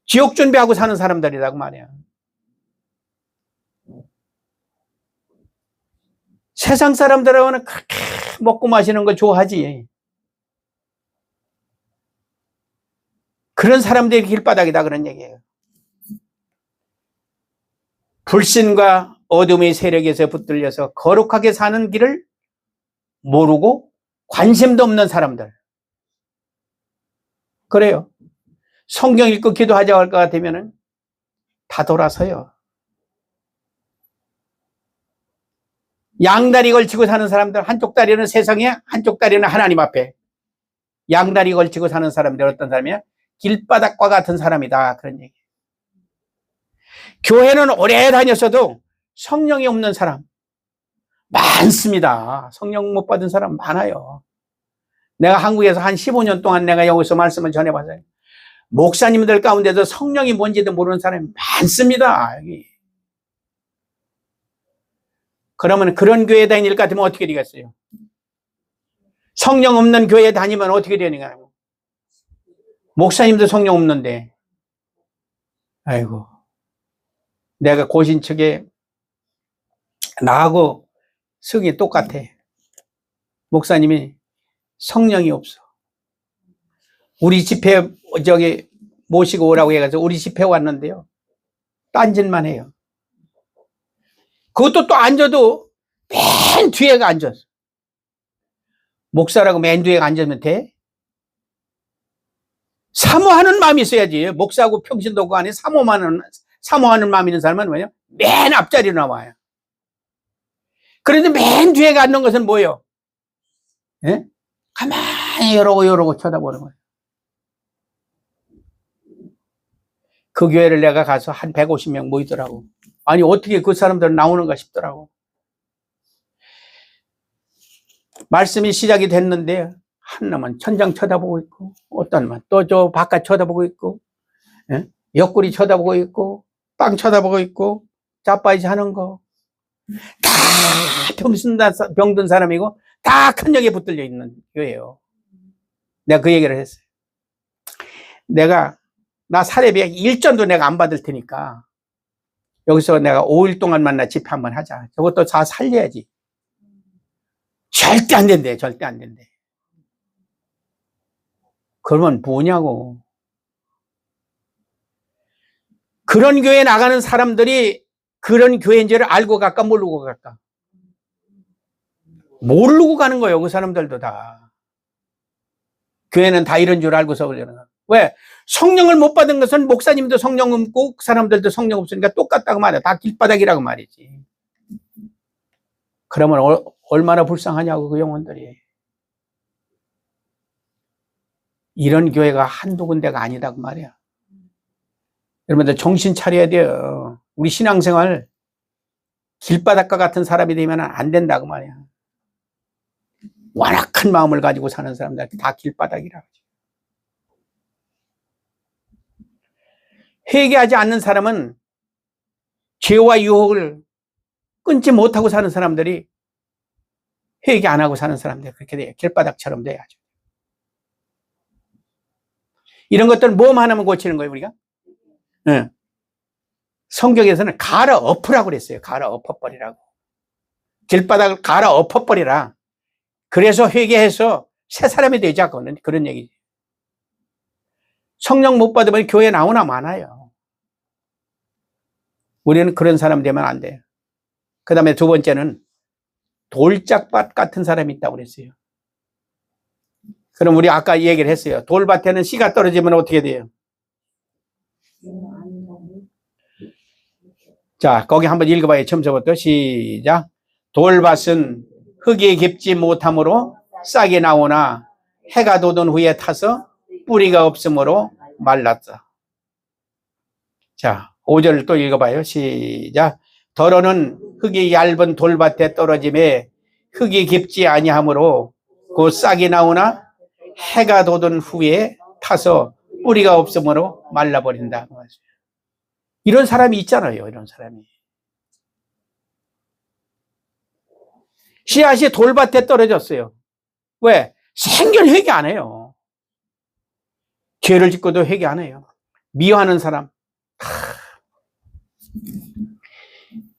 지옥 준비하고 사는 사람들이라고 말이야. 세상 사람들하고는 그렇게 먹고 마시는 걸 좋아하지. 그런 사람들이 길바닥이다 그런 얘기예요. 불신과 어둠의 세력에서 붙들려서 거룩하게 사는 길을 모르고 관심도 없는 사람들. 그래요. 성경 읽고 기도하자고 할 것 같으면 다 돌아서요. 양다리 걸치고 사는 사람들, 한쪽 다리는 세상에, 한쪽 다리는 하나님 앞에. 양다리 걸치고 사는 사람들 어떤 사람이야? 길바닥과 같은 사람이다. 그런 얘기. 교회는 오래 다녔어도 성령이 없는 사람 많습니다. 성령 못 받은 사람 많아요. 내가 한국에서 한 15년 동안 내가 여기서 말씀을 전해봤어요. 목사님들 가운데도 성령이 뭔지도 모르는 사람이 많습니다. 여기. 그러면 그런 교회 다닐 것 같으면 어떻게 되겠어요? 성령 없는 교회 다니면 어떻게 되는가? 목사님도 성령 없는데. 아이고. 내가 고신 측에 나하고 성이 똑같아. 목사님이 성령이 없어. 우리 집회 모시고 오라고 해가지고 우리 집회 왔는데요. 딴짓만 해요. 그것도 또 앉아도 맨 뒤에가 앉았어. 목사라고 맨 뒤에 앉으면 돼? 사모하는 마음이 있어야지. 목사하고 평신도 그 안에 사모하는 마음이 있는 사람은 뭐냐? 맨 앞자리로 나와요. 그런데 맨 뒤에 앉는 것은 뭐예요? 예? 가만히 이러고 쳐다보는 거예요. 그 교회를 내가 가서 한 150명 모이더라고. 아니 어떻게 그 사람들은 나오는가 싶더라고. 말씀이 시작이 됐는데 한 놈은 천장 쳐다보고 있고 어떤 놈은 또 저 바깥 쳐다보고 있고 예? 옆구리 쳐다보고 있고 땅 쳐다보고 있고 자빠이지 하는 거 다 병든 사람이고 다 큰 역에 붙들려 있는 교회예요. 내가 그 얘기를 했어요. 나 사례비 일전도 내가 안 받을 테니까 여기서 내가 5일 동안만 나 집회 한번 하자. 저것도 다 살려야지. 절대 안 된대. 절대 안 된대. 그러면 뭐냐고. 그런 교회에 나가는 사람들이 그런 교회인지를 알고 갈까 모르고 갈까? 모르고 가는 거예요. 그 사람들도 다. 교회는 다 이런 줄 알고서 그러는 거야. 왜? 성령을 못 받은 것은 목사님도 성령 없고 그 사람들도 성령 없으니까 똑같다고 말이야. 다 길바닥이라고 말이지. 그러면 얼마나 불쌍하냐고 그 영혼들이. 이런 교회가 한두 군데가 아니다 그 말이야. 여러분들 정신 차려야 돼요. 우리 신앙생활 길바닥과 같은 사람이 되면 안 된다고 말이야. 완악한 마음을 가지고 사는 사람들 다 길바닥이라고. 회개하지 않는 사람은 죄와 유혹을 끊지 못하고 사는 사람들이 회개 안 하고 사는 사람들 그렇게 돼요. 길바닥처럼 돼야죠. 이런 것들은 뭐만 하면 고치는 거예요, 우리가? 네. 성경에서는 갈아 엎으라고 그랬어요. 갈아 엎어버리라고. 길바닥을 갈아 엎어버리라. 그래서 회개해서 새 사람이 되자고 그런 얘기지. 성령 못 받으면 교회 나오나 마나요. 우리는 그런 사람 되면 안 돼요. 그 다음에 두 번째는 돌짝밭 같은 사람이 있다고 그랬어요. 그럼 우리 아까 얘기를 했어요. 돌밭에는 씨가 떨어지면 어떻게 돼요? 자, 거기 한번 읽어봐요. 처음부터 시작. 돌밭은 흙이 깊지 못하므로 싹이 나오나 해가 돋은 후에 타서 뿌리가 없으므로 말랐다. 자, 5절 또 읽어봐요. 시작. 더러는 흙이 얇은 돌밭에 떨어짐에 흙이 깊지 아니하므로 그 싹이 나오나 해가 돋은 후에 타서 뿌리가 없으므로 말라버린다. 이런 사람이 있잖아요. 이런 사람이. 씨앗이 돌밭에 떨어졌어요. 왜? 생전 회개 안 해요. 죄를 짓고도 회개 안 해요. 미워하는 사람.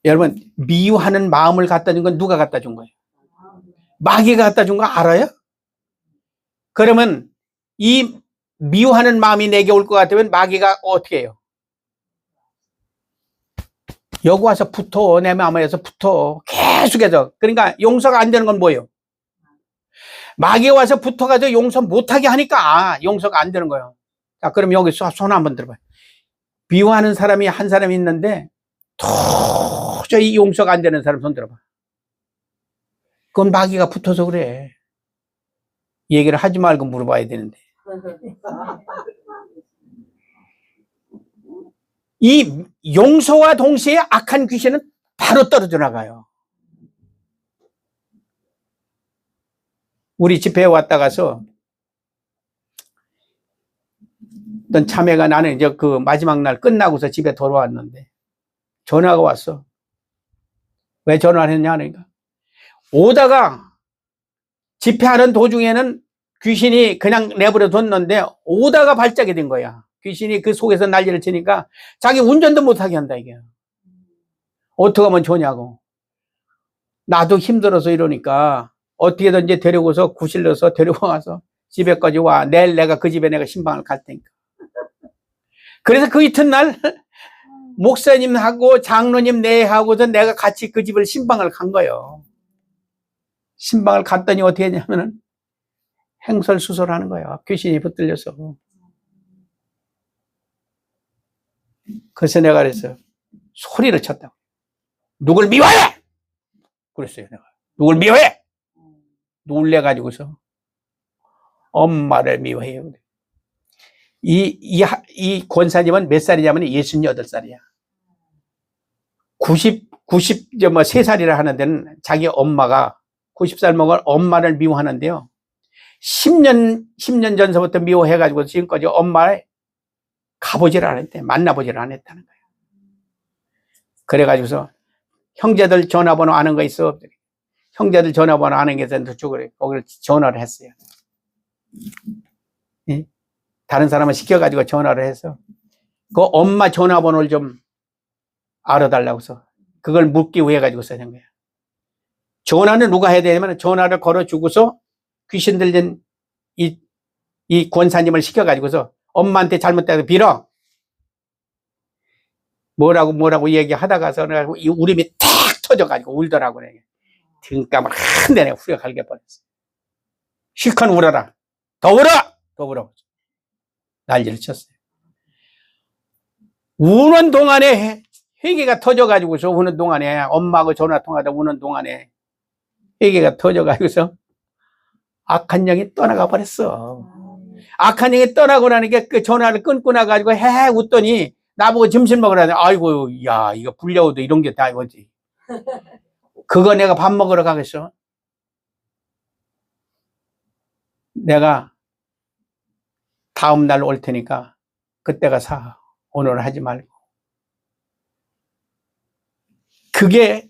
여러분, 미워하는 마음을 갖다 준 건 누가 갖다 준 거예요? 마귀가 갖다 준 거 알아요? 그러면 이 미워하는 마음이 내게 올 것 같으면 마귀가 어떻게 해요? 여기 와서 붙어. 내 마음에서 붙어. 계속해서. 그러니까 용서가 안 되는 건 뭐예요? 마귀가 와서 붙어가지고 용서 못하게 하니까 용서가 안 되는 거예요. 자, 그럼 여기 손 한번 들어봐요. 미워하는 사람이 한 사람이 있는데 도저히 용서가 안 되는 사람 손 들어봐. 그건 마귀가 붙어서 그래. 얘기를 하지 말고 물어봐야 되는데. 이 용서와 동시에 악한 귀신은 바로 떨어져 나가요. 우리 집회에 왔다 가서 어떤 참회가 나는 이제 그 마지막 날 끝나고서 집에 돌아왔는데 전화가 왔어. 왜 전화를 했냐 하니까 오다가 집회하는 도중에는 귀신이 그냥 내버려 뒀는데 오다가 발작이 된 거야. 귀신이 그 속에서 난리를 치니까 자기 운전도 못하게 한다 이게. 어떻게 하면 좋냐고. 나도 힘들어서 이러니까 어떻게든지 데리고서 구실러서 데리고 와서 집에까지 와. 내일 내가 그 집에 내가 신방을 갈 테니까. 그래서 그 이튿날 목사님하고 장로님 내하고서 내가 같이 그 집을 신방을 간 거예요. 신방을 갔더니 어떻게 했냐면은 행설수설하는 거예요. 귀신이 붙들려서. 그래서 내가 그랬어요. 소리를 쳤다고. 누굴 미워해! 그랬어요. 내가. 누굴 미워해! 놀래가지고서 엄마를 미워해요. 이 권사님은 몇 살이냐면 68살이야. 93살이라 하는 데는 자기 엄마가 90살 먹은 엄마를 미워하는데요. 10년 전서부터 미워해가지고 지금까지 엄마를 가보질 않았대. 만나보질 않았다는 거예요. 그래가지고서 형제들 전화번호 아는 거 있어? 형제들 전화번호 아는 게 있어서 거기를 전화를 했어요. 예? 다른 사람을 시켜가지고 전화를 해서 그 엄마 전화번호를 좀 알아달라고 해서 그걸 묻기 위해 가지고 써낸 거예요. 전화는 누가 해야 되냐면 전화를 걸어주고서 귀신 들린 이 권사님을 시켜가지고서 엄마한테 잘못돼서 빌어. 뭐라고 얘기하다가서 이 울음이 탁 터져가지고 울더라고. 등감을 한 대내 후려 갈겨버렸어. 실컷 울어라. 더 울어! 더 울어. 난리를 쳤어요. 우는 동안에 회개가 터져가지고서 우는 동안에 엄마하고 전화 통화하다 우는 동안에 회개가 터져가지고서 악한 영이 떠나가 버렸어. 악한 영이 떠나고 나니까 그 전화를 끊고 나가지고 헤헤 웃더니 나보고 점심 먹으라니. 아이고, 야, 이거 불려오도 이런 게 다 뭐지. 그거 내가 밥 먹으러 가겠어? 내가 다음 날 올 테니까 그때가 사. 오늘 하지 말고. 그게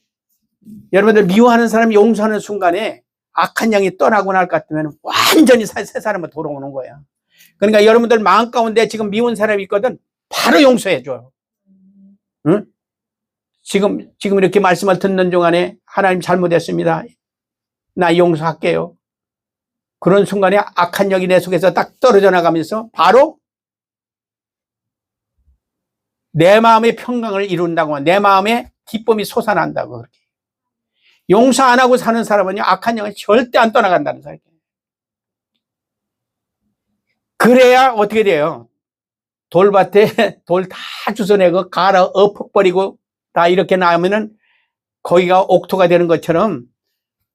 여러분들 미워하는 사람이 용서하는 순간에 악한 영이 떠나고 날 것 같으면 완전히 새 사람으로 돌아오는 거야. 그러니까 여러분들 마음 가운데 지금 미운 사람이 있거든. 바로 용서해줘요. 응? 지금 이렇게 말씀을 듣는 동안에 하나님 잘못했습니다. 나 용서할게요. 그런 순간에 악한 영이 내 속에서 딱 떨어져 나가면서 바로 내 마음의 평강을 이룬다고, 내 마음의 기쁨이 솟아난다고. 그렇게. 용서 안 하고 사는 사람은요, 악한 영이 절대 안 떠나간다는 사람이에요. 그래야 어떻게 돼요? 돌밭에 돌 다 주워내고 갈아 엎어버리고 다 이렇게 나오면은 거기가 옥토가 되는 것처럼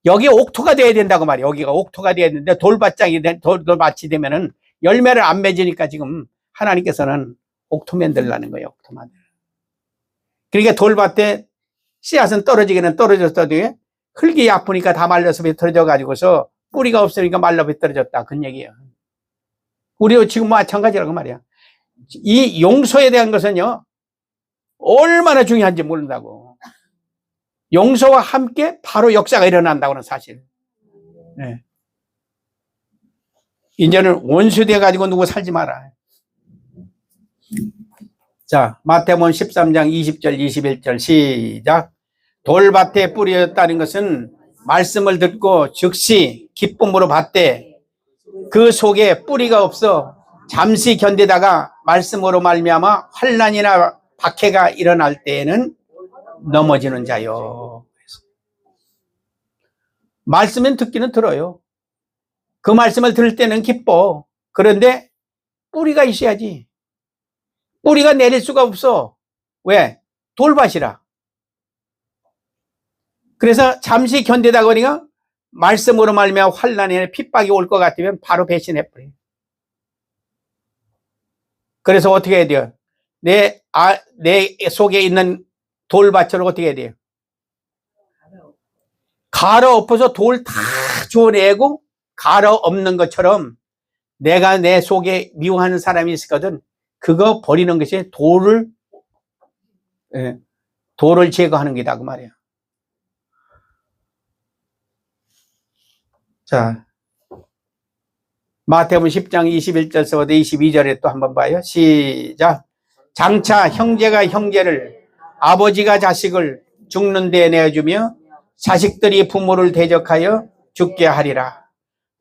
여기 옥토가 돼야 된다고 말이에요. 여기가 옥토가 돼야 되는데 돌밭이 되면은 열매를 안 맺으니까 지금 하나님께서는 옥토 만들라는 거예요. 옥토 만들. 그러니까 돌밭에 씨앗은 떨어지기는 떨어졌어도 흙이 아프니까 다 말려서 비틀어져 가지고서 뿌리가 없으니까 말라 비틀어졌다. 그런 얘기예요. 우리도 지금 마찬가지라고 말이야. 이 용서에 대한 것은요, 얼마나 중요한지 모른다고. 용서와 함께 바로 역사가 일어난다고는 사실. 네. 이제는 원수 돼가지고 누구 살지 마라. 자, 마태복음 13장 20절 21절 시작. 돌밭에 뿌려졌다는 것은 말씀을 듣고 즉시 기쁨으로 받되 그 속에 뿌리가 없어 잠시 견디다가 말씀으로 말미암아 환난이나 박해가 일어날 때에는 넘어지는 자요. 말씀은 듣기는 들어요. 그 말씀을 들을 때는 기뻐. 그런데 뿌리가 있어야지. 뿌리가 내릴 수가 없어. 왜? 돌밭이라. 그래서 잠시 견디다가 우리가 말씀으로 말미암아 환난이나 핍박이 올 것 같으면 바로 배신해버려요. 그래서 어떻게 해야 돼요? 내 속에 있는 돌밭을 어떻게 해야 돼요? 갈아 엎어서 돌 다 주워내고 갈아 엎는 것처럼 내가 내 속에 미워하는 사람이 있거든. 그거 버리는 것이 돌을 제거하는 게다 그 말이야. 자, 마태복음 10장 21절서부터 22절에 또 한번 봐요. 시작. 장차 형제가 형제를, 아버지가 자식을 죽는 데 내어주며 자식들이 부모를 대적하여 죽게 하리라.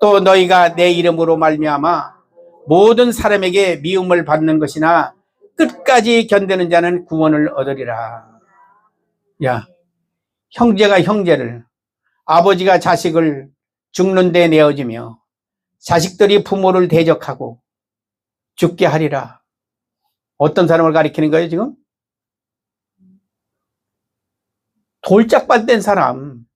또 너희가 내 이름으로 말미암아 모든 사람에게 미움을 받는 것이나 끝까지 견디는 자는 구원을 얻으리라. 야, 형제가 형제를, 아버지가 자식을 죽는 데 내어주며 자식들이 부모를 대적하고 죽게 하리라. 어떤 사람을 가리키는 거예요 지금? 돌짝밭 된 사람.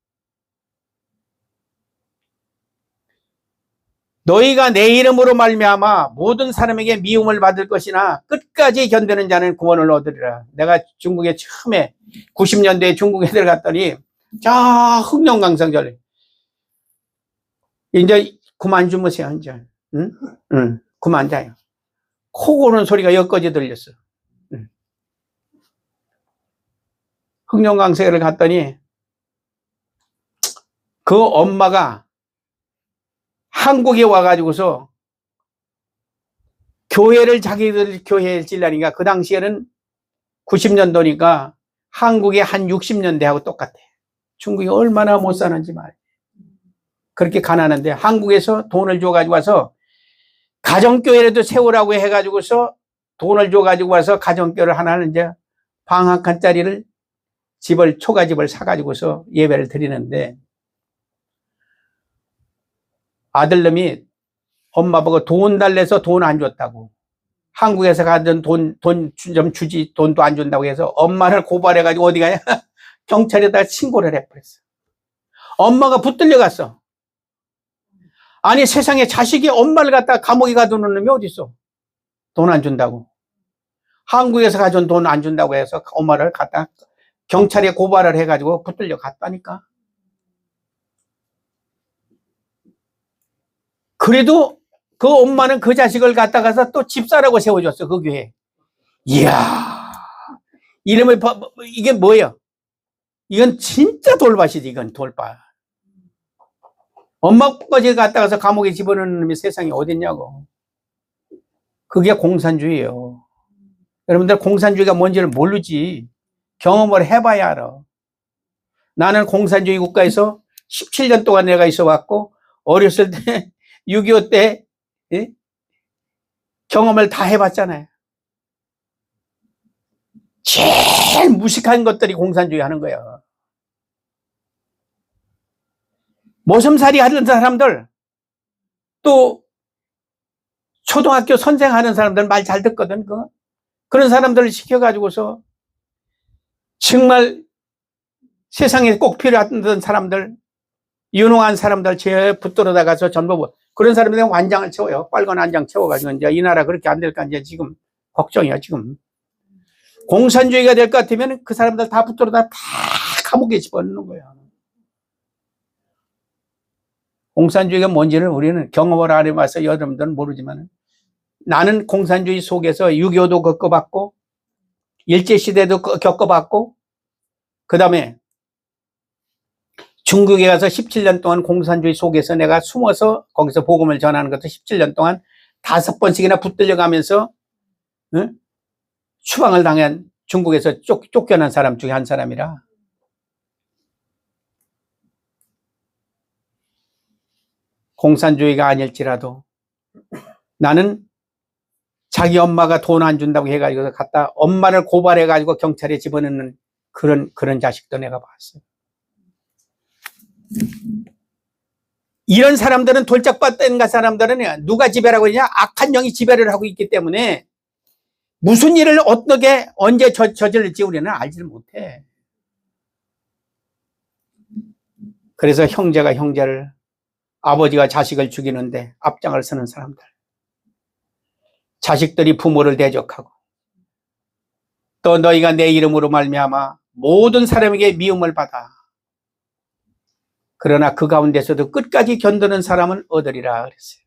너희가 내 이름으로 말미암아 모든 사람에게 미움을 받을 것이나 끝까지 견디는 자는 구원을 얻으리라. 내가 중국에 처음에 90년대에 중국에 들어갔더니 저 흑룡강성절 이제 그만 주무세요 이제. 응? 그만 자요. 코 고는 소리가 여기까지 들렸어. 흑룡강성을 갔더니 그 엄마가 한국에 와가지고서 교회를 자기들 교회에 찔라니까 그 당시에는 90년도니까 한국에 한 60년대하고 똑같아. 중국이 얼마나 못 사는지 말이야. 그렇게 가난한데 한국에서 돈을 줘가지고 와서 가정교회라도 세우라고 해가지고서 돈을 줘가지고 와서 가정교회를 하나는 이제 방 한 칸짜리를 초가집을 사가지고서 예배를 드리는데 아들놈이 엄마 보고 돈 달래서 돈 안 줬다고. 한국에서 가던 돈 좀 주지, 돈도 안 준다고 해서 엄마를 고발해가지고 어디 가냐? 경찰에다가 신고를 해버렸어. 엄마가 붙들려 갔어. 아니, 세상에 자식이 엄마를 갖다가 감옥에 가두는 놈이 어딨어? 돈 안 준다고. 한국에서 가져온 돈 안 준다고 해서 엄마를 갖다 경찰에 고발을 해가지고 붙들려 갔다니까. 그래도 그 엄마는 그 자식을 갖다가서 또 집사라고 세워줬어, 그 교회. 이야, 이름을, 이게 뭐예요? 이건 진짜 돌밭이지, 이건 돌밭. 엄마까지 갖다가서 감옥에 집어넣는 놈이 세상에 어딨냐고. 그게 공산주의예요. 여러분들 공산주의가 뭔지를 모르지. 경험을 해봐야 알아. 나는 공산주의 국가에서 17년 동안 내가 있어왔고, 어렸을 때 6.25 때 경험을 다 해봤잖아요. 제일 무식한 것들이 공산주의 하는 거야. 모섬살이 하는 사람들, 또 초등학교 선생하는 사람들 말 잘 듣거든. 그런 사람들을 시켜가지고서 정말 세상에 꼭 필요한 사람들, 유능한 사람들 제 붙들어 다가서 전부 그런 사람들이 완장을 채워요. 빨간 완장 채워가지고 이제 이 나라 그렇게 안 될까 이제 지금 걱정이야 지금. 공산주의가 될 것 같으면 그 사람들 다 붙들어 다 감옥에 집어넣는 거야. 공산주의가 뭔지를 우리는 경험을 안 해봐서 여러분들은 모르지만 나는 공산주의 속에서 6.25도 겪어봤고 일제시대도 겪어봤고 그 다음에 중국에 가서 17년 동안 공산주의 속에서 내가 숨어서 거기서 복음을 전하는 것도 17년 동안 5번씩이나 붙들려가면서 추방을 당한 중국에서 쫓겨난 사람 중에 한 사람이라. 공산주의가 아닐지라도 나는 자기 엄마가 돈 안 준다고 해가지고 갖다 엄마를 고발해가지고 경찰에 집어넣는 그런 자식도 내가 봤어요. 이런 사람들은 돌짝밭된 사람들은 누가 지배라고 하냐? 악한 영이 지배를 하고 있기 때문에 무슨 일을 어떻게 언제 저질릴지 우리는 알지를 못해. 그래서 형제가 형제를, 아버지가 자식을 죽이는데 앞장을 서는 사람들, 자식들이 부모를 대적하고 또 너희가 내 이름으로 말미암아 모든 사람에게 미움을 받아. 그러나 그 가운데서도 끝까지 견디는 사람은 얻으리라 그랬어요.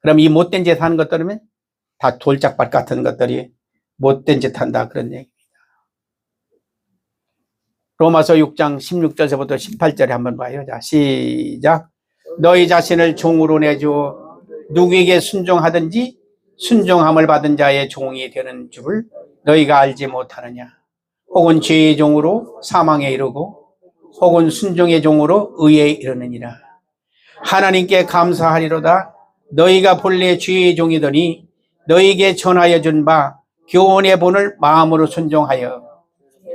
그럼 이 못된 짓 하는 것들은 다 돌짝밭 같은 것들이 못된 짓 한다 그런 얘기입니다. 로마서 6장 16절에서부터 18절에 한번 봐요. 자, 시작. 너희 자신을 종으로 내주어 누구에게 순종하든지 순종함을 받은 자의 종이 되는 줄을 너희가 알지 못하느냐. 혹은 죄의 종으로 사망에 이르고 혹은 순종의 종으로 의에 이르느니라. 하나님께 감사하리로다. 너희가 본래 죄의 종이더니 너희에게 전하여 준 바 교훈의 본을 마음으로 순종하여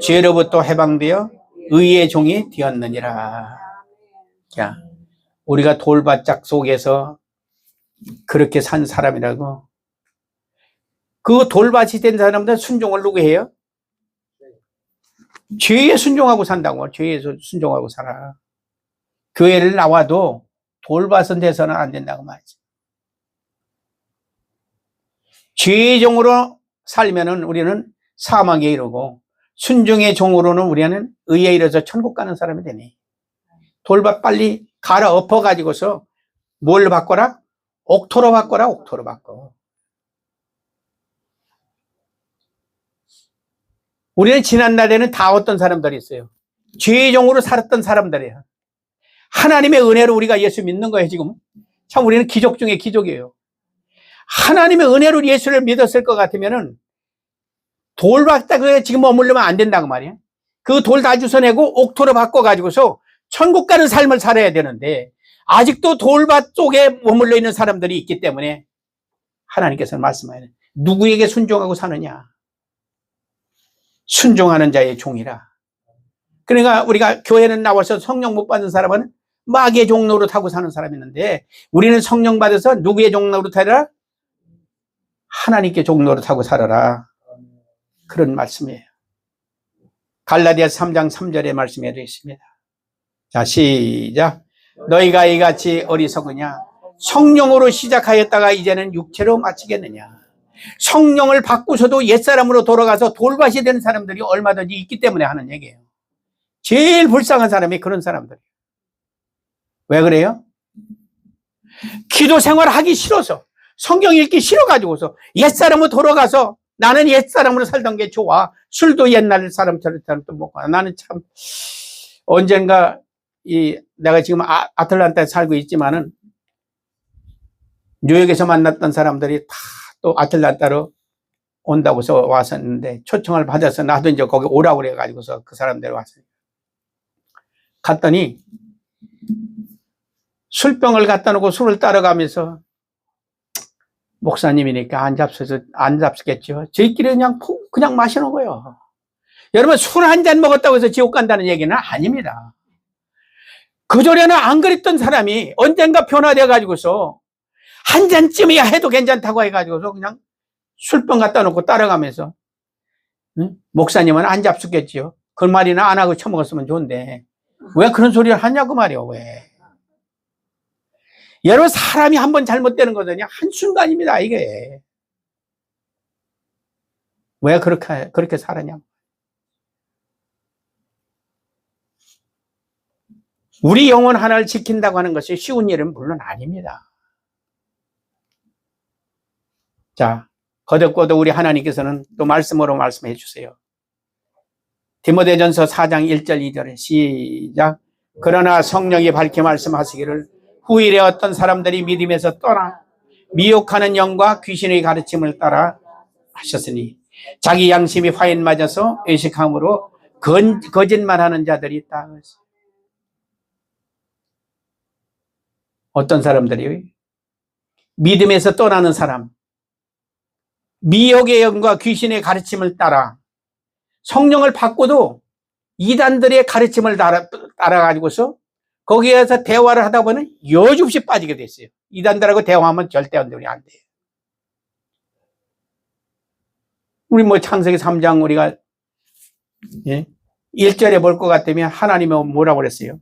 죄로부터 해방되어 의의 종이 되었느니라. 자, 우리가 돌밭짝 속에서 그렇게 산 사람이라고. 그 돌밭이 된 사람들 순종을 누구 해요? 죄에 순종하고 산다고. 죄에 순종하고 살아. 교회를 나와도 돌밭은 돼서는 안 된다고 말이지. 죄의 종으로 살면은 우리는 사망에 이르고 순종의 종으로는 우리는 의에 이르서 천국 가는 사람이 되네. 돌밭 빨리 갈아 엎어가지고서 뭘 바꿔라? 옥토로 바꿔라. 옥토로 바꿔. 우리는 지난날에는 다 어떤 사람들이 있어요? 죄의 종으로 살았던 사람들이에요. 하나님의 은혜로 우리가 예수 믿는 거예요, 지금. 참 우리는 기적 중에 기적이에요. 하나님의 은혜로 예수를 믿었을 것 같으면은 돌밭에 지금 머물르면 안 된다고 말이에요. 그 돌 다 주워내고 옥토로 바꿔가지고서 천국 가는 삶을 살아야 되는데 아직도 돌밭 속에 머물러 있는 사람들이 있기 때문에 하나님께서는 말씀하여요. 누구에게 순종하고 사느냐? 순종하는 자의 종이라. 그러니까 우리가 교회는 나와서 성령 못 받은 사람은 마귀의 종로로 타고 사는 사람이 있는데 우리는 성령 받아서 누구의 종로로 타라? 하나님께 종노릇하고 살아라. 그런 말씀이에요. 갈라디아서 3장 3절의 말씀에 되어 있습니다. 자, 시작. 너희가 이같이 어리석으냐? 성령으로 시작하였다가 이제는 육체로 마치겠느냐? 성령을 바꾸셔도 옛사람으로 돌아가서 돌밭이 되는 사람들이 얼마든지 있기 때문에 하는 얘기예요. 제일 불쌍한 사람이 그런 사람들이에요. 왜 그래요? 기도 생활하기 싫어서, 성경 읽기 싫어가지고서 옛사람으로 돌아가서 나는 옛사람으로 살던 게 좋아. 술도 옛날 사람처럼 또 먹고. 나는 참 언젠가 내가 지금 아틀란타에 살고 있지만은 뉴욕에서 만났던 사람들이 다 또 아틀란타로 온다고 해서 왔었는데 초청을 받아서 나도 이제 거기 오라고 그래가지고서 그 사람들 왔어요. 갔더니 술병을 갖다 놓고 술을 따라가면서 목사님이니까 안 잡수겠죠. 저희끼리 그냥 마시는 거예요. 여러분, 술 한 잔 먹었다고 해서 지옥 간다는 얘기는 아닙니다. 그전에는 안 그랬던 사람이 언젠가 변화되어 가지고서 한 잔쯤이야 해도 괜찮다고 해가지고서 그냥 술병 갖다 놓고 따라가면서, 응? 목사님은 안 잡수겠지요. 그 말이나 안 하고 처먹었으면 좋은데 왜 그런 소리를 하냐고 말이요. 왜? 여러분, 사람이 한번 잘못되는 거든요. 한순간입니다, 이게. 왜 그렇게 살았냐고. 우리 영혼 하나를 지킨다고 하는 것이 쉬운 일은 물론 아닙니다. 자, 거듭고도 우리 하나님께서는 또 말씀으로 말씀해 주세요. 디모데전서 4장 1절 2절에 시작. 그러나 성령이 밝히 말씀하시기를 후일에 어떤 사람들이 믿음에서 떠나 미혹하는 영과 귀신의 가르침을 따라 하셨으니 자기 양심이 화인 맞아서 의식함으로 거짓말하는 자들이 있다. 어떤 사람들이 믿음에서 떠나는 사람, 미혹의 영과 귀신의 가르침을 따라 성령을 받고도 이단들의 가르침을 따라가지고서 거기에서 대화를 하다 보면 여지없이 빠지게 됐어요. 이단들하고 대화하면 절대 안 돼요. 우리 창세기 3장 우리가 1절에 볼 것 같으면 하나님이 뭐라고 그랬어요?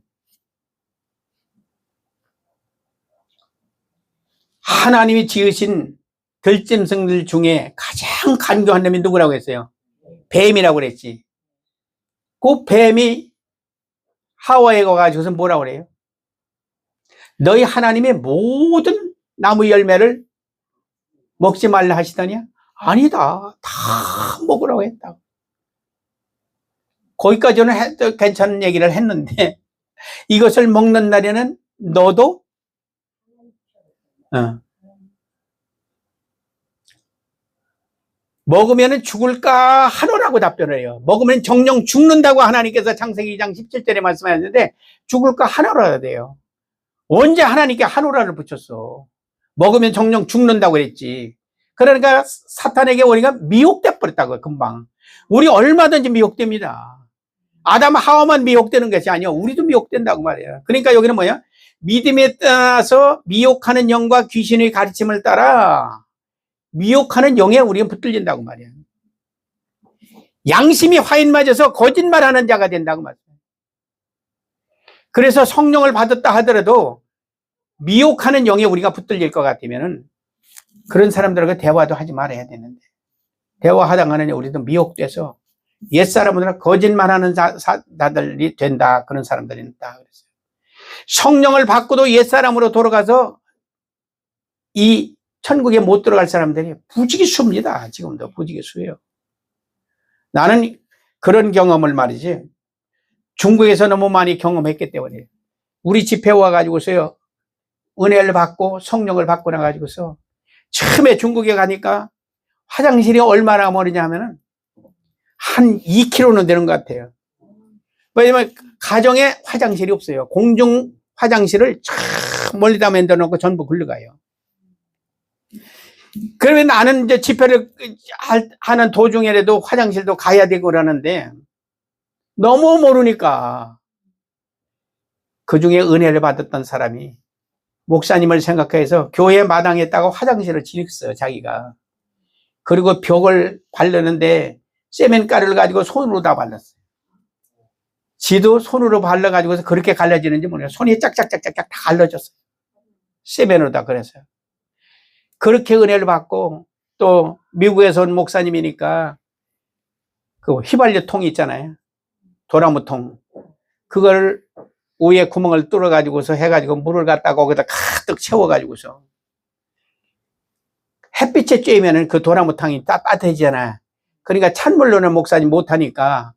하나님이 지으신 들짐승들 중에 가장 간교한 놈이 누구라고 했어요? 뱀이라고 그랬지. 그 뱀이 하와에 가가지고서 뭐라고 그래요? 너희 하나님의 모든 나무 열매를 먹지 말라 하시더니 아니다, 다 먹으라고 했다고. 거기까지는 괜찮은 얘기를 했는데 이것을 먹는 날에는 너도 먹으면 죽을까 하노라고 답변을 해요. 먹으면 정령 죽는다고 하나님께서 창세기 2장 17절에 말씀하셨는데 죽을까 하노라 돼요. 언제 하나님께 하노라를 붙였어? 먹으면 정령 죽는다고 그랬지. 그러니까 사탄에게 우리가 미혹돼 버렸다고요. 금방. 우리 얼마든지 미혹됩니다. 아담 하와만 미혹되는 것이 아니야. 우리도 미혹된다고 말이에요. 그러니까 여기는 뭐야? 믿음에 따라서 미혹하는 영과 귀신의 가르침을 따라 미혹하는 영에 우리가 붙들린다고 말이에요. 양심이 화인 맞아서 거짓말하는 자가 된다고 말이에요. 그래서 성령을 받았다 하더라도 미혹하는 영에 우리가 붙들릴 것 같으면 그런 사람들과 대화도 하지 말아야 되는데 대화하다가는 우리도 미혹돼서 옛사람들은 거짓말하는 자들이 된다. 그런 사람들이 있다. 그랬어요. 성령을 받고도 옛사람으로 돌아가서 이 천국에 못 들어갈 사람들이 부지기 수입니다. 지금도 부지기 수예요. 나는 그런 경험을 말이지 중국에서 너무 많이 경험했기 때문에 우리 집회 와가지고서요 은혜를 받고 성령을 받고 나가지고서 처음에 중국에 가니까 화장실이 얼마나 멀으냐 하면은 한 2km는 되는 것 같아요. 왜냐면 가정에 화장실이 없어요. 공중 화장실을 쫙 멀리다 만들어 놓고 전부 굴러가요. 그러면 나는 이제 집회를 하는 도중에라도 화장실도 가야 되고 그러는데 너무 모르니까 그 중에 은혜를 받았던 사람이 목사님을 생각해서 교회 마당에다가 화장실을 지냈어요, 자기가. 그리고 벽을 바르는데 세면가루를 가지고 손으로 다 발랐어요. 지도 손으로 발라가지고서 그렇게 갈라지는지 모르겠어요. 손이 짝짝짝짝짝 다 갈라졌어요. 세면으로 다 그랬어요. 그렇게 은혜를 받고 또 미국에서 온 목사님이니까 그 휘발유 통이 있잖아요. 도나무통. 그걸 위에 구멍을 뚫어가지고서 해가지고 물을 갖다가 거기다 가득 채워가지고서 햇빛에 쬐면은 그 도나무탕이 따뜻해지잖아. 그러니까 찬물로는 목사님 못하니까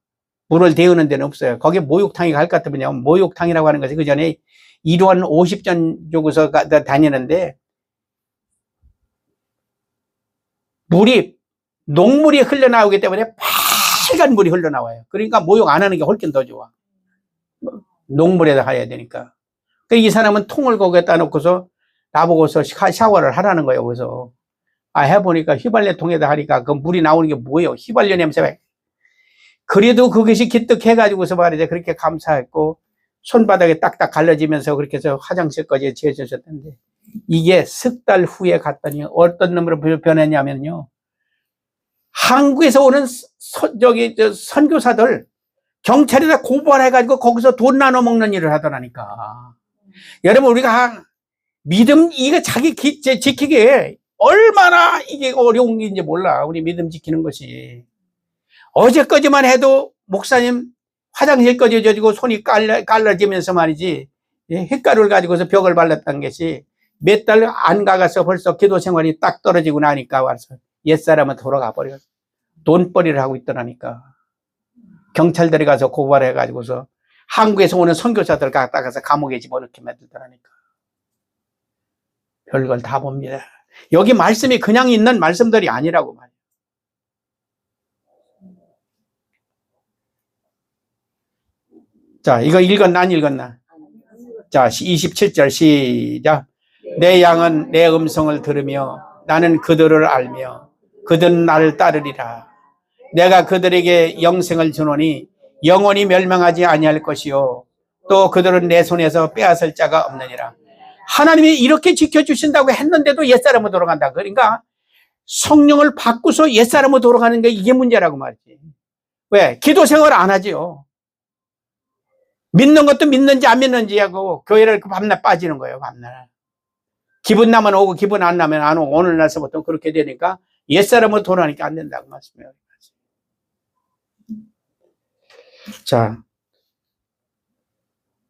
물을 데우는 데는 없어요. 거기에 목욕탕이 갈 것 같으면요. 목욕탕이라고 하는 것이 그 전에 1원 50전 주고서 다니는데 물이 녹물이 흘러나오기 때문에 빨간 물이 흘러나와요. 그러니까 목욕 안 하는 게 훨씬 더 좋아. 녹물에다 해야 되니까. 이 사람은 통을 거기에다 놓고서 나보고서 샤워를 하라는 거예요. 그래서 해보니까 휘발유 통에다 하니까 그 물이 나오는 게 뭐예요? 휘발유 냄새가. 그래도 그것이 기특해가지고서 말이죠. 그렇게 감사했고 손바닥에 딱딱 갈라지면서 그렇게 해서 화장실까지 지어주셨던데 이게 석 달 후에 갔더니 어떤 놈으로 변했냐면요. 한국에서 오는 선교사들 경찰에다 고발해가지고 거기서 돈 나눠 먹는 일을 하더라니까. 여러분 우리가 믿음 이거 자기 지키기에 얼마나 이게 어려운 게인지 몰라. 우리 믿음 지키는 것이. 어제까지만 해도 목사님 화장실까지 져지고 손이 갈라지면서 말이지 햇가루를 가지고서 벽을 발랐던 것이 몇 달 안 가서 벌써 기도 생활이 딱 떨어지고 나니까 와서 옛사람은 돌아가 버려. 돈벌이를 하고 있더라니까. 경찰들이 가서 고발해가지고서 한국에서 오는 선교사들 갖다가서 감옥에 집어넣게 만들더라니까. 별걸 다 봅니다. 여기 말씀이 그냥 있는 말씀들이 아니라고 말이에요. 자, 이거 읽었나 안 읽었나? 자, 27절 시작. 내 양은 내 음성을 들으며 나는 그들을 알며 그들은 나를 따르리라. 내가 그들에게 영생을 주노니 영원히 멸망하지 아니할 것이요 또 그들은 내 손에서 빼앗을 자가 없느니라. 하나님이 이렇게 지켜주신다고 했는데도 옛사람으로 돌아간다. 그러니까 성령을 바꾸서 옛사람으로 돌아가는 게 이게 문제라고 말이지. 왜? 기도 생활을 안 하지요. 믿는 것도 믿는지 안 믿는지 하고 교회를 밤낮 빠지는 거예요. 밤낮. 기분 나면 오고 기분 안 나면 안 오고 오늘 날서부터 그렇게 되니까 옛사람으로 돌아가니까 안 된다고 말씀해요. 자,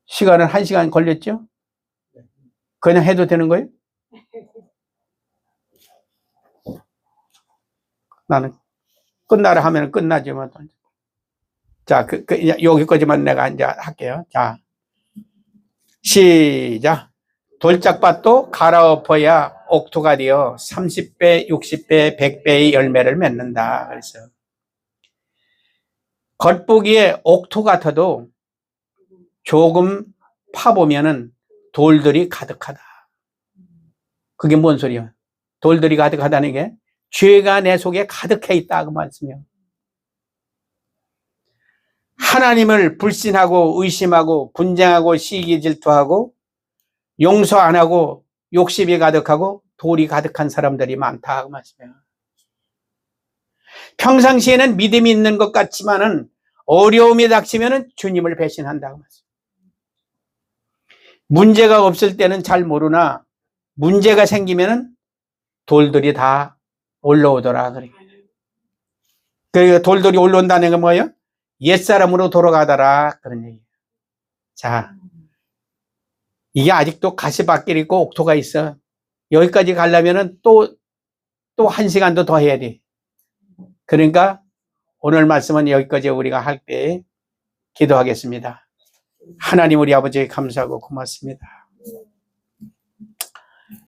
시간은 1시간 걸렸죠? 그냥 해도 되는 거예요? 나는 끝나라 하면 끝나지만. 자, 여기까지만 내가 이제 할게요. 자, 시작. 돌짝밭도 갈아엎어야 옥토가 되어 30배, 60배, 100배의 열매를 맺는다. 그래서 겉보기에 옥토 같아도 조금 파보면은 돌들이 가득하다. 그게 뭔 소리야? 돌들이 가득하다는 게 죄가 내 속에 가득해 있다. 그 말씀이요. 하나님을 불신하고 의심하고 분쟁하고 시기 질투하고 용서 안 하고 욕심이 가득하고 돌이 가득한 사람들이 많다. 그 말씀이에요. 평상시에는 믿음이 있는 것 같지만은 어려움이 닥치면은 주님을 배신한다고 말씀이에요. 문제가 없을 때는 잘 모르나 문제가 생기면은 돌들이 다 올라오더라. 그러니까 돌들이 올라온다는 게 뭐예요? 옛사람으로 돌아가더라. 그런 얘기예요. 자, 이게 아직도 가시밭길 있고 옥토가 있어. 여기까지 가려면은 또 1시간도 더 해야 돼. 그러니까 오늘 말씀은 여기까지 우리가 할 때 기도하겠습니다. 하나님 우리 아버지 감사하고 고맙습니다.